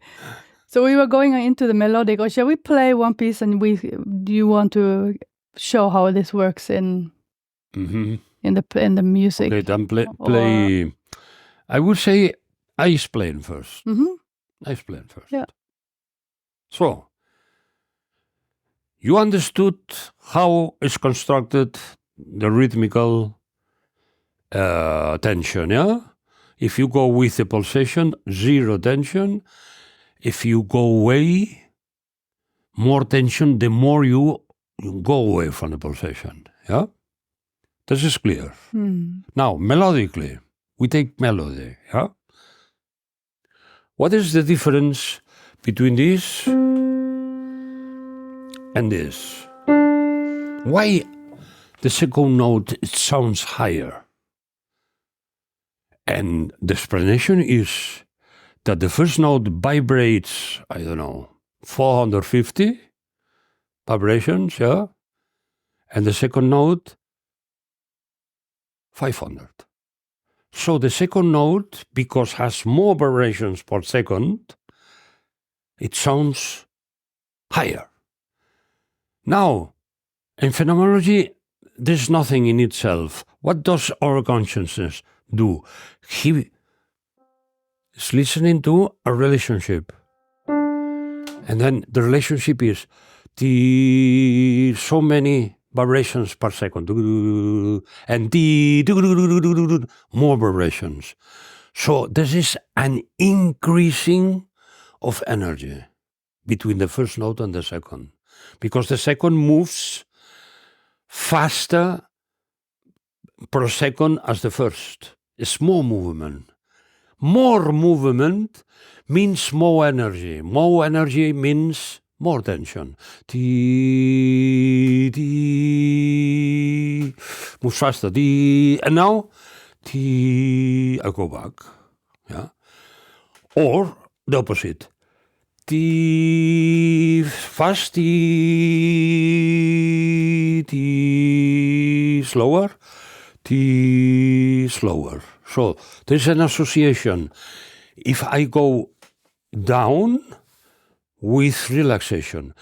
So we were going into the melodic. Or shall we play one piece? And do you want to show how this works in the music? Okay, then play. I would say I explain first. I explain first. Yeah. So you understood how is constructed the rhythmical tension, yeah? If you go with the pulsation, 0 tension. If you go away, more tension, the more you go away from the pulsation, yeah? This is clear. Now, melodically, we take melody, yeah? What is the difference between this and this? Why the second note, it sounds higher? And the explanation is that the first note vibrates, 450 vibrations, yeah? And the second note, 500. So the second note, because has more vibrations per second, it sounds higher. Now, in phenomenology, there's nothing in itself. What does our consciousness do? He is listening to a relationship. And then the relationship is so many vibrations per second. And more vibrations. So this is an increasing of energy between the first note and the second. Because the second moves faster per second as the first. It's more movement. More movement means more energy. More energy means more tension. Moves faster. And now, I go back. Yeah. Or the opposite. Fast, slower, slower. So there's an association. If I go down with relaxation,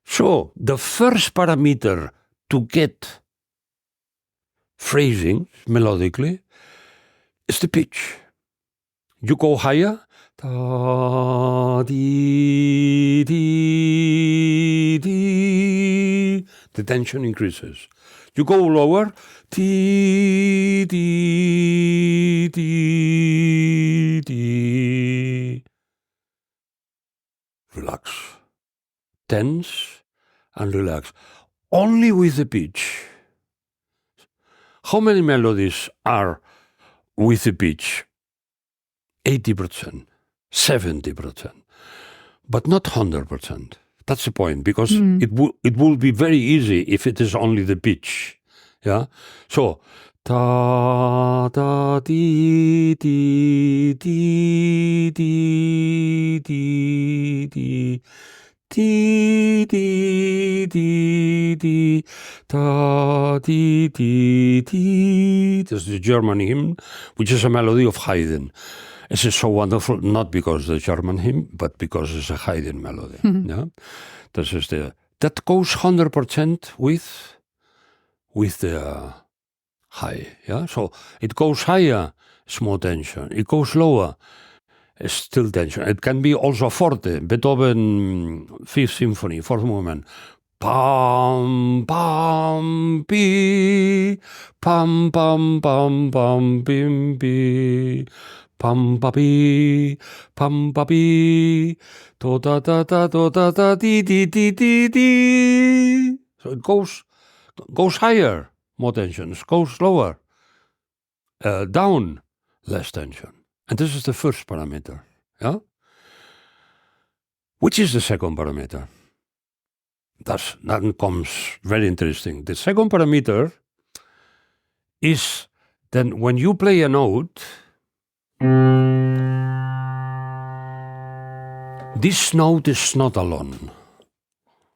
so the first parameter to get phrasing melodically is the pitch. You go higher, the tension increases. You go lower, relax. Tense and relax. Only with the pitch. How many melodies are with the pitch? 80%, 70%, but not 100%. That's the point, because it will be very easy if it is only the pitch. Yeah. So ta da dee dee dee dee dee dee Di, di, di, di, da, di, di, di. That's the German hymn, which is a melody of Haydn. It is so wonderful, not because the German hymn, but because it's a Haydn melody. Yeah? That goes 100% with the high. Yeah? So it goes higher, small tension. It goes lower, still tension. It can be also forte, Beethoven Fifth Symphony, fourth movement. Pam, pam, bi, pam, pam, pam, pam, bim, bi, pam, pa, bi, pam, pa, bi, do, da, da, da, do, da, da, di, di, di, di, di. So it goes higher, more tension. It goes lower, down, less tension. And this is the first parameter. Yeah? Which is the second parameter? That comes very interesting. The second parameter is then when you play a note, this note is not alone.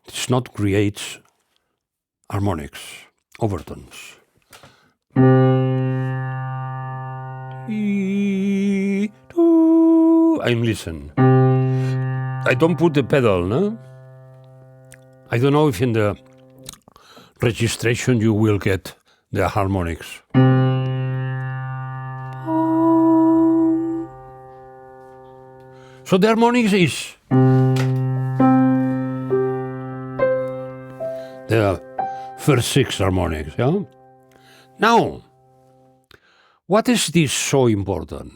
It's not creates harmonics, overtones. I'm listen. I don't put the pedal, no? I don't know if in the registration you will get the harmonics. So the harmonics is the first 6 harmonics, yeah? Now, what is this so important?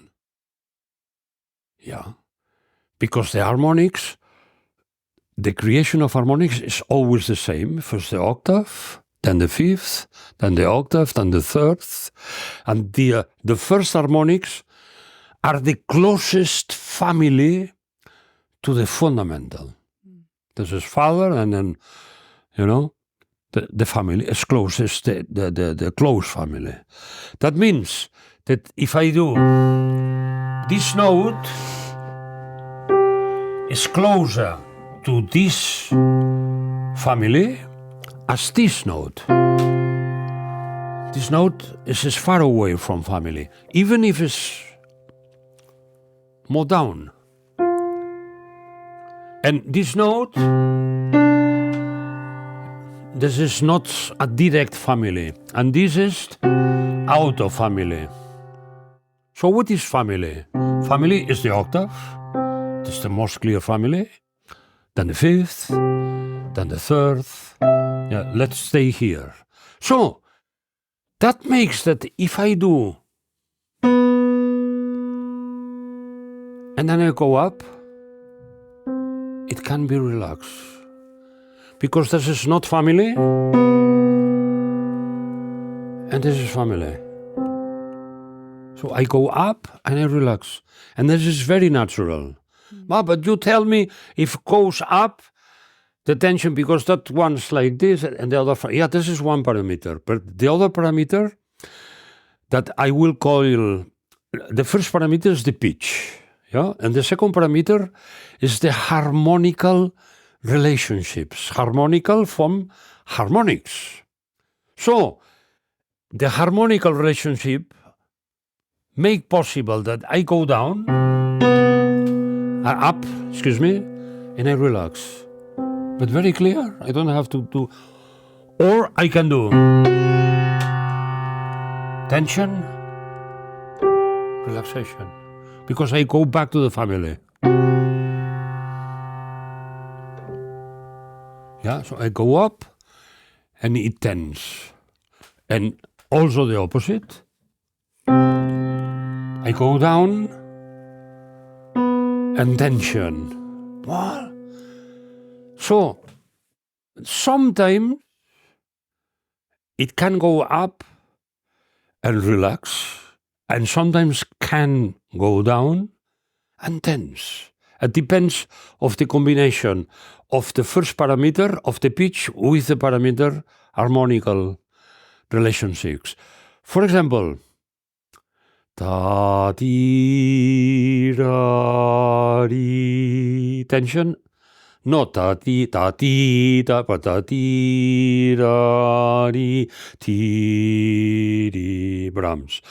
Yeah, because the harmonics, the creation of harmonics is always the same. First the octave, then the fifth, then the octave, then the third. And the first harmonics are the closest family to the fundamental. This is father, and then, the family is closest, the close family. That means that if I do this note is closer to this family as this note. This note is as far away from family, even if it's more down. And this note, this is not a direct family, and this is out of family. So what is family? Family is the octave. It's the most clear family. Then the fifth, then the third. Yeah, let's stay here. So that makes that if I do, and then I go up, it can be relaxed. Because this is not family, and this is family. So I go up and I relax. And this is very natural. But you tell me if it goes up, the tension, because that one's like this and the other, this is one parameter. But the other parameter that I will call, the first parameter is the pitch. Yeah? And the second parameter is the harmonical relationships. Harmonical from harmonics. So, the harmonical relationship make possible that I go down, up, and I relax. But very clear, I don't have to do, or I can do tension, relaxation, because I go back to the family. Yeah, so I go up and it tense. And also the opposite. I go down and tension. Well, so sometimes it can go up and relax, and sometimes can go down and tense. It depends of the combination of the first parameter of the pitch with the parameter harmonical relationships. For example, da di ra di tension, Not ta-ti, ta-ti, but ta-ti, ra-di, ti-di, Brahms.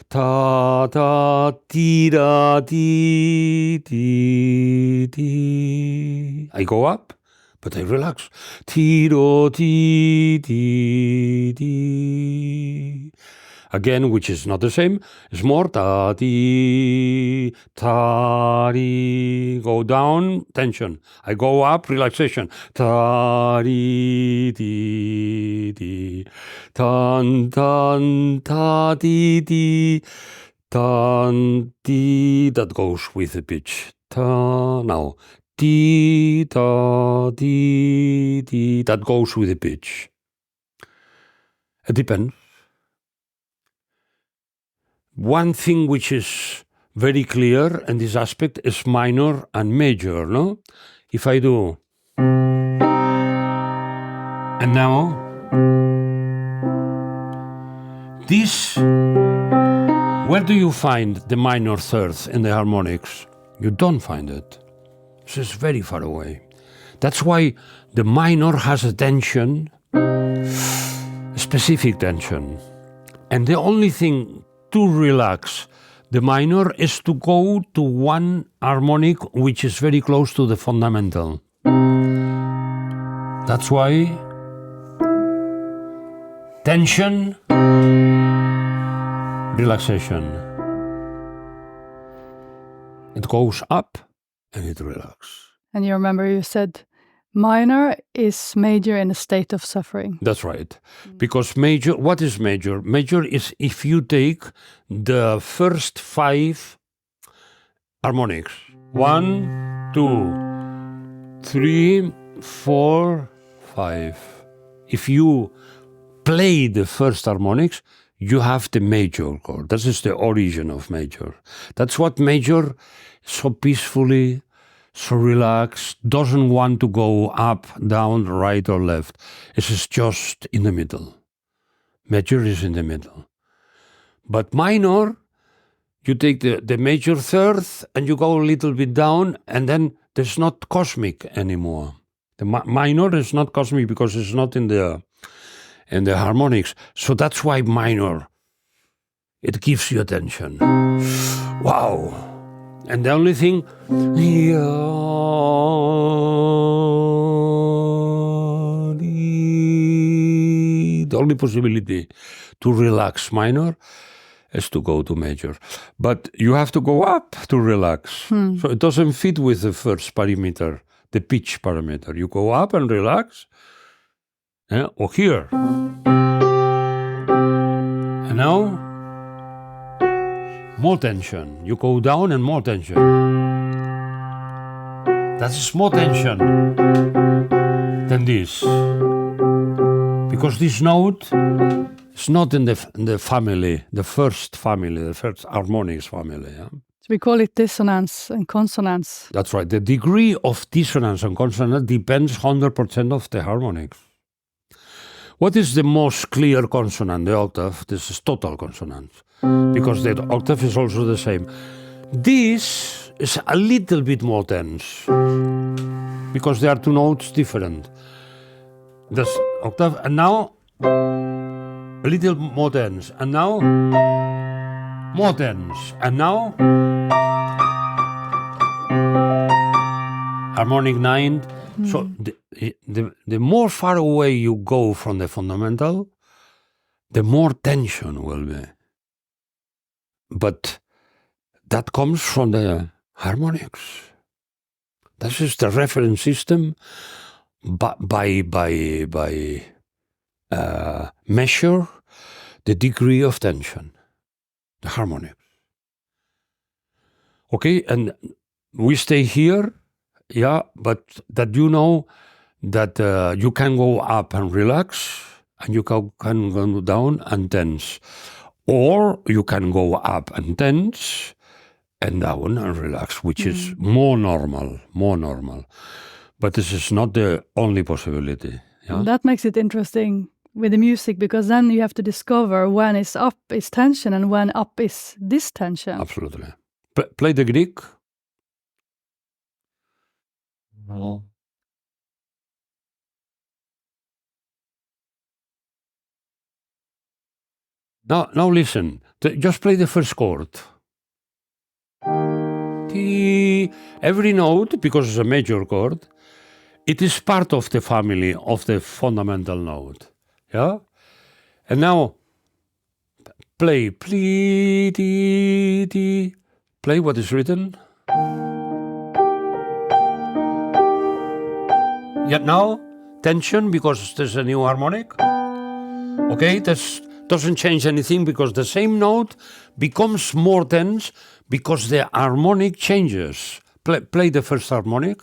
Ta-ta-ti-ra-ti-ti-ti. I go up, but I relax. Ti-ro-ti-ti-ti. Again, which is not the same, it's more ta-ti, ta-di. Go down, tension. I go up, relaxation. Ta-di-di-di. Tan, ta-di-di. Tan-di. That goes with the pitch. Now. Di-da-di-di. That goes with the pitch. It depends. One thing which is very clear in this aspect is minor and major, no? If I do... And now... This... Where do you find the minor third in the harmonics? You don't find it. This is very far away. That's why the minor has a tension, a specific tension. And the only thing to relax the minor is to go to one harmonic which is very close to the fundamental. That's why tension, relaxation. It goes up and it relaxes. And you remember you said minor is major in a state of suffering. That's right. Because major, what is major? Major is if you take the first 5 harmonics. 1, 2, 3, 4, 5. If you play the first harmonics, you have the major chord. This is the origin of major. That's what major so peacefully, so relaxed, doesn't want to go up, down, right or left. It is just in the middle. Major is in the middle. But minor, you take the major third and you go a little bit down and then there's not cosmic anymore. The minor is not cosmic because it's not in the harmonics. So that's why minor, it gives you attention. Wow. And the only thing, the only possibility to relax minor is to go to major. But you have to go up to relax. So it doesn't fit with the first parameter, the pitch parameter. You go up and relax, or here. And now, more tension. You go down and more tension. That's more tension than this. Because this note is not in the family, the first harmonics family. Yeah? So we call it dissonance and consonance. That's right. The degree of dissonance and consonance depends 100% of the harmonics. What is the most clear consonant? The octave. This is total consonant. Because the octave is also the same. This is a little bit more tense. Because there are 2 notes different. This octave, and now a little more tense. And now more tense. And now harmonic 9. So the more far away you go from the fundamental, the more tension will be. But that comes from the harmonics. This is the reference system by measure the degree of tension, the harmonics. Okay, and we stay here. Yeah, but that you know that you can go up and relax, and you can go down and tense. Or you can go up and tense, and down and relax, which is more normal. But this is not the only possibility. Yeah? That makes it interesting with the music, because then you have to discover when it's up is tension and when up is distension. Absolutely. Play the Greek. Now listen. Just play the first chord. Every note, because it's a major chord, it is part of the family of the fundamental note. Yeah? And now play. Play what is written. Yet now, tension because there's a new harmonic. Okay, that doesn't change anything because the same note becomes more tense because the harmonic changes. Play the first harmonic.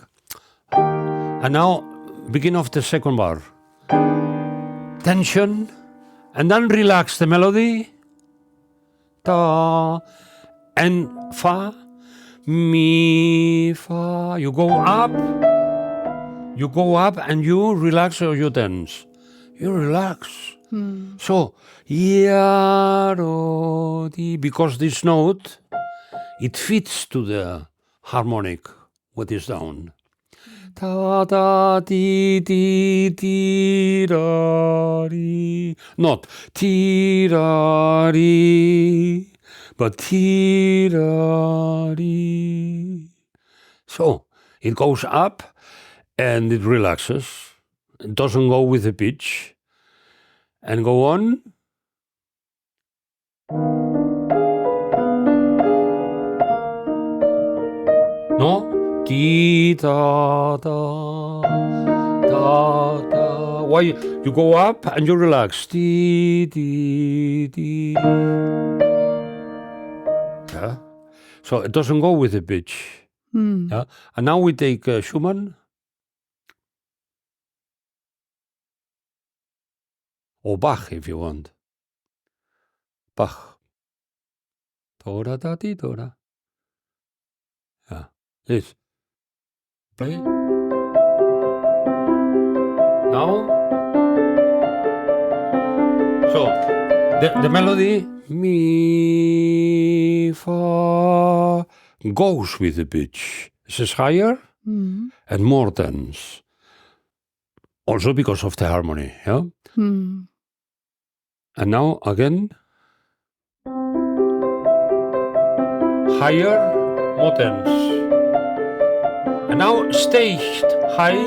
And now, begin of the second bar. Tension. And then relax the melody. Ta. And fa. Mi, fa. You go up. You go up and you relax or you tense. You relax. So, because this note, it fits to the harmonic, what is down. Ta ta ti ti ti ra ri. Not ti ra ri, but ti ra ri. So, it goes up and it relaxes. It doesn't go with the pitch. And go on. No? Ti da da da da. Why you go up and you relax? Ti ti ti. Yeah. So it doesn't go with the pitch. Yeah. And now we take Schumann. Or Bach, if you want. Bach. Tora da ti tora. Yeah. This. Play. Now. So, the melody, mi, fa, goes with the pitch. This is higher and more tense. Also because of the harmony, yeah? And now, again. Higher, more tense. And now, staged, high.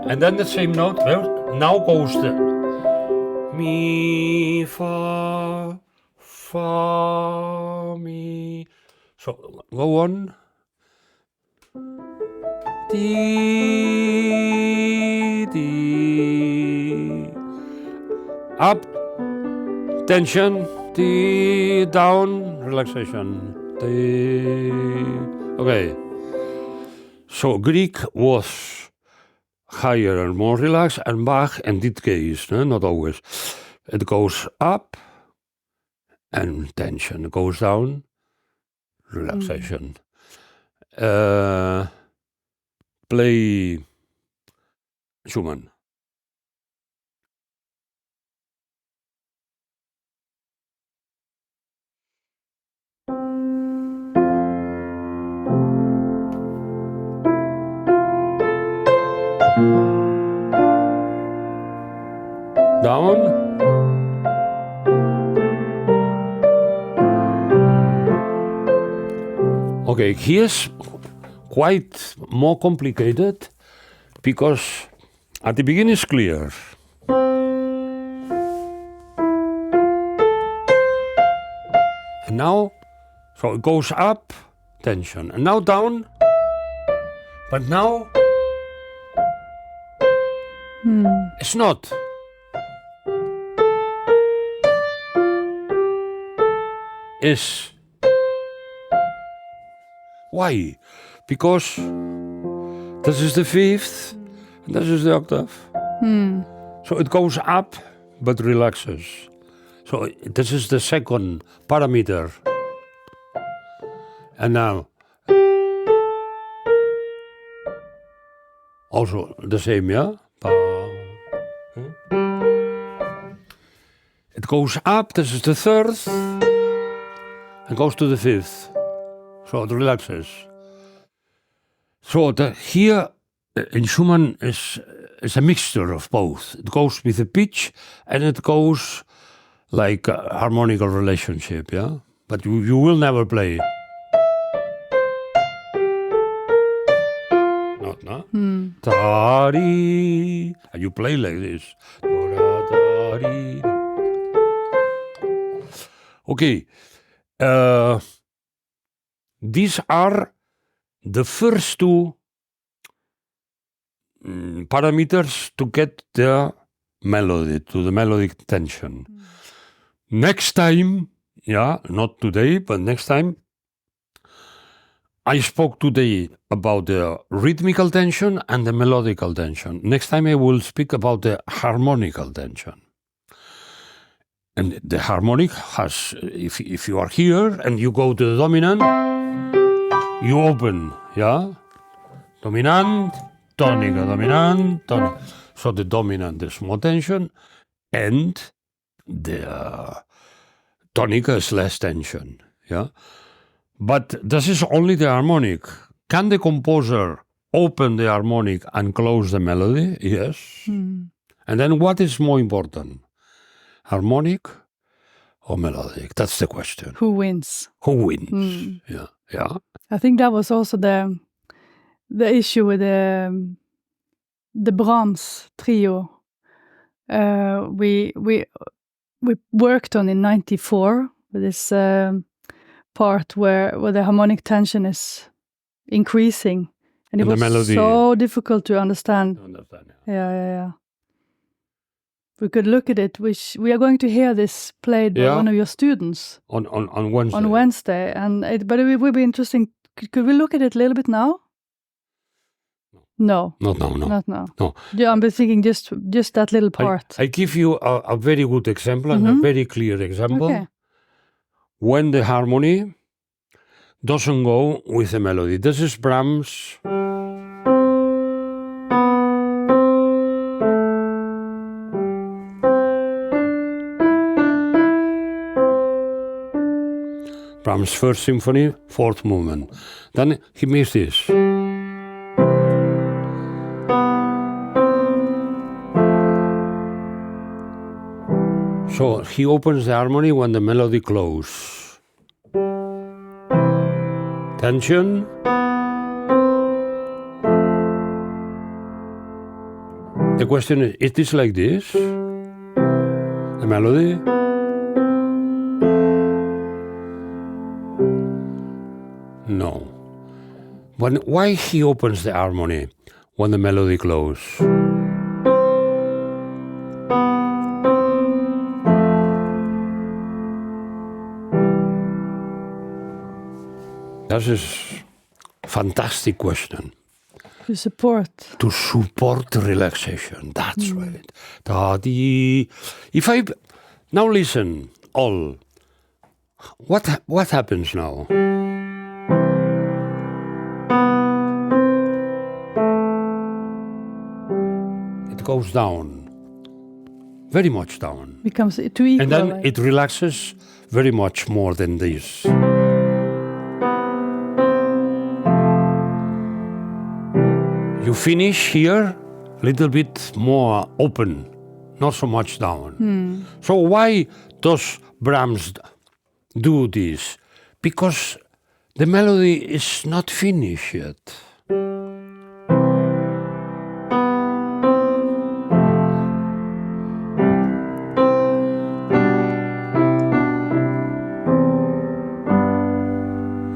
And then the same note, now goes the mi, fa, fa, mi. So go on. Ti, ti. Up, tension, ti, down, relaxation. Ti. Okay. So Greek was higher and more relaxed, and Bach, in this case, not always, it goes up and tension, it goes down, relaxation. Play Schumann. Down. Okay, here's quite more complicated because at the beginning it's clear. And now, so it goes up, tension, and now down, but now it's not. Is. Why? Because this is the fifth and this is the octave. So it goes up but relaxes. So this is the second parameter. And now also the same, yeah? It goes up, this is the third, and goes to the fifth. So it relaxes. So here in Schumann is it's a mixture of both. It goes with the pitch and it goes like a harmonical relationship, yeah? But you will never play. Not, no? Ta-dee. And you play like this. Ta-dee. Okay. These are the first two parameters to get the melody, to the melodic tension. Next time, not today, but next time, I spoke today about the rhythmical tension and the melodical tension. Next time I will speak about the harmonical tension. And the harmonic has, if you are here and you go to the dominant, you open, Dominant, tonica, dominant, tonica. So the dominant is more tension and the tonica is less tension, But this is only the harmonic. Can the composer open the harmonic and close the melody? Yes. And then what is more important? Harmonic or melodic? That's the question. Who wins? Who wins? Yeah. I think that was also the issue with the Brahms trio. We worked on in '94 with this part where the harmonic tension is increasing, and it was so difficult to understand. Yeah. We could look at it. We are going to hear this played by one of your students on Wednesday. On Wednesday, but it would be interesting. Could we look at it a little bit now? No. Not now. No. Yeah, I'm thinking just that little part. I give you a very good example and a very clear example. Okay. When the harmony doesn't go with the melody. This is Brahms. Brahms' First Symphony, fourth movement. Then he makes this. So he opens the harmony when the melody closes. Tension. The question is this like this? The melody? No. Why he opens the harmony when the melody closes? That is a fantastic question. To support the relaxation. That's right. If I now listen, all. What happens now? It goes down, very much down. Becomes too equal. And then it relaxes very much more than this. You finish here a little bit more open, not so much down. So why does Brahms do this? Because the melody is not finished yet.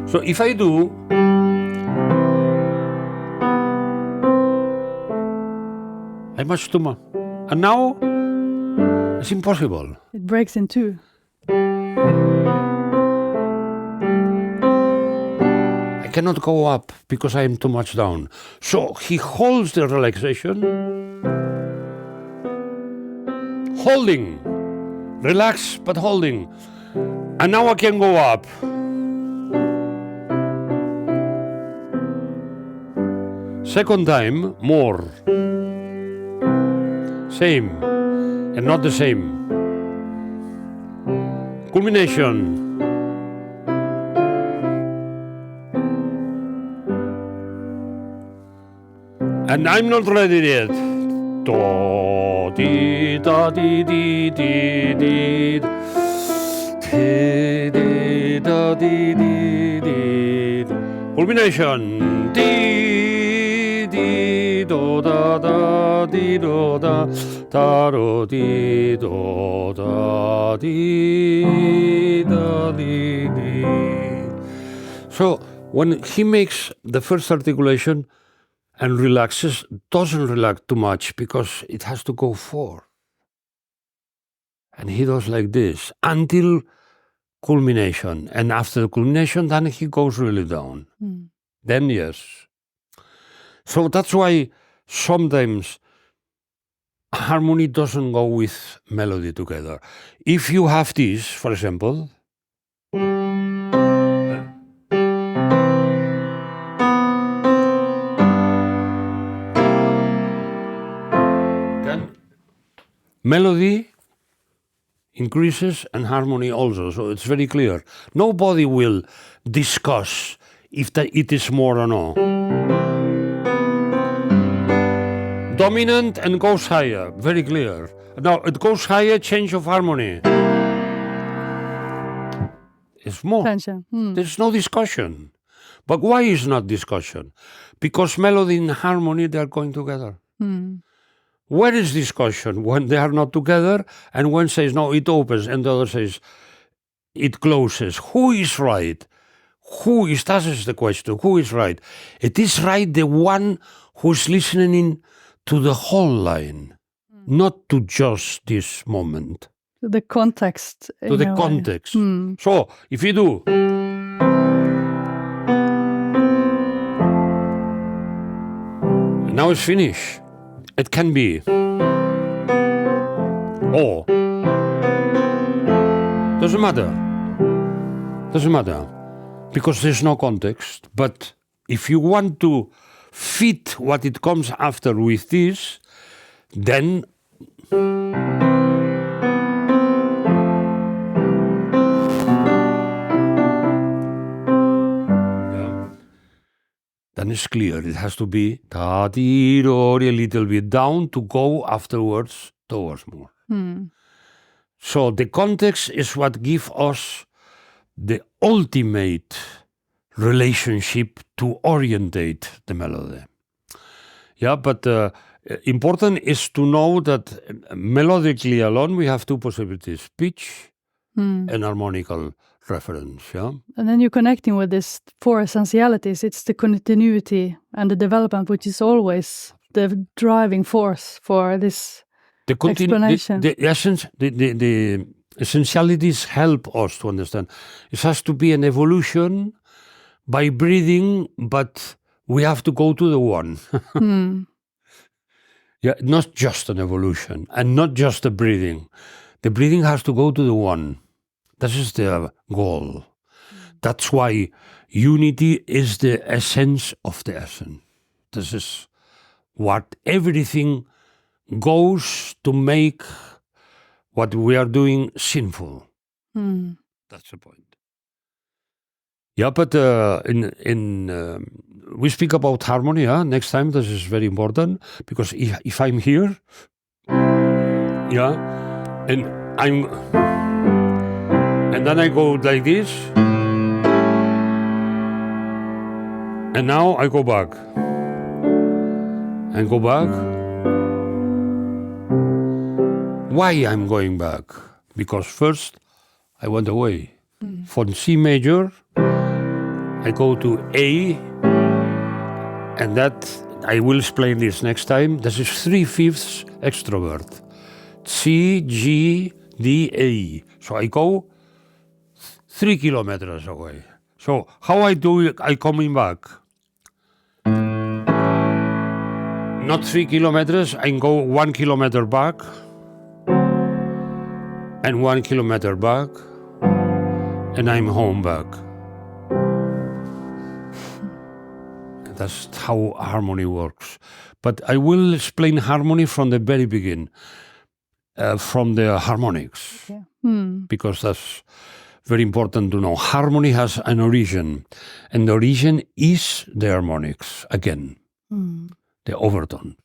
So if I do, I must do more. And now, it's impossible. It breaks in two. I cannot go up because I am too much down. So he holds the relaxation. Holding. Relax, but holding. And now I can go up. Second time, more. Same, and not the same. Culmination. And I'm not ready yet. Do, di, da, di, di, di, di. Di, di, da, di, di, di. Culmination. Di, di, do, da, da, di, do, da. Da, do, di, do, da, di, da, di, di. So when he makes the first articulation and relaxes, doesn't relax too much because it has to go forward. And he does like this until culmination. And after the culmination, then he goes really down. Then yes. So that's why sometimes harmony doesn't go with melody together. If you have this, for example, then melody increases and harmony also, so it's very clear. Nobody will discuss if it is more or no. Dominant and goes higher, very clear. Now it goes higher, change of harmony. It's more. Tension. There's no discussion. But why is not discussion? Because melody and harmony, they are going together. Where is discussion? When they are not together, and one says, no, it opens, and the other says, it closes. Who is right? That is the question. Who is right? It is right the one who's listening to the whole line, not to just this moment. To the context. To the context. So, if you do... Now it's finished. It can be. Or. Doesn't matter. Doesn't matter. Because there's no context. But if you want to fit what it comes after with this, then... Then it's clear. It has to be a little bit down to go afterwards towards more. So the context is what gives us the ultimate relationship to orientate the melody. Yeah, but important is to know that melodically alone we have two possibilities, pitch and harmonical reference. Yeah. And then you're connecting with these four essentialities. It's the continuity and the development, which is always the driving force for this explanation. The essence, the essentialities help us to understand. It has to be an evolution by breathing, but we have to go to the one. Yeah, not just an evolution and not just the breathing. The breathing has to go to the one. This is the goal. That's why unity is the essence of the essence. This is what everything goes to make what we are doing sinful. That's the point. Yeah, but we speak about harmony next time. This is very important because if I'm here, yeah, and then I go like this, and now I go back, and go back. Why I'm going back? Because first I went away. From C major, I go to A, and that, I will explain this next time. This is 3/5 extrovert. C, G, D, A. So I go 3 kilometers away. So how I do it, I coming back. Not 3 kilometers, I go 1 kilometer back, and 1 kilometer back, and I'm home back. That's how harmony works. But I will explain harmony from the very beginning, from the harmonics, because that's very important to know. Harmony has an origin, and the origin is the harmonics, again, the overtone.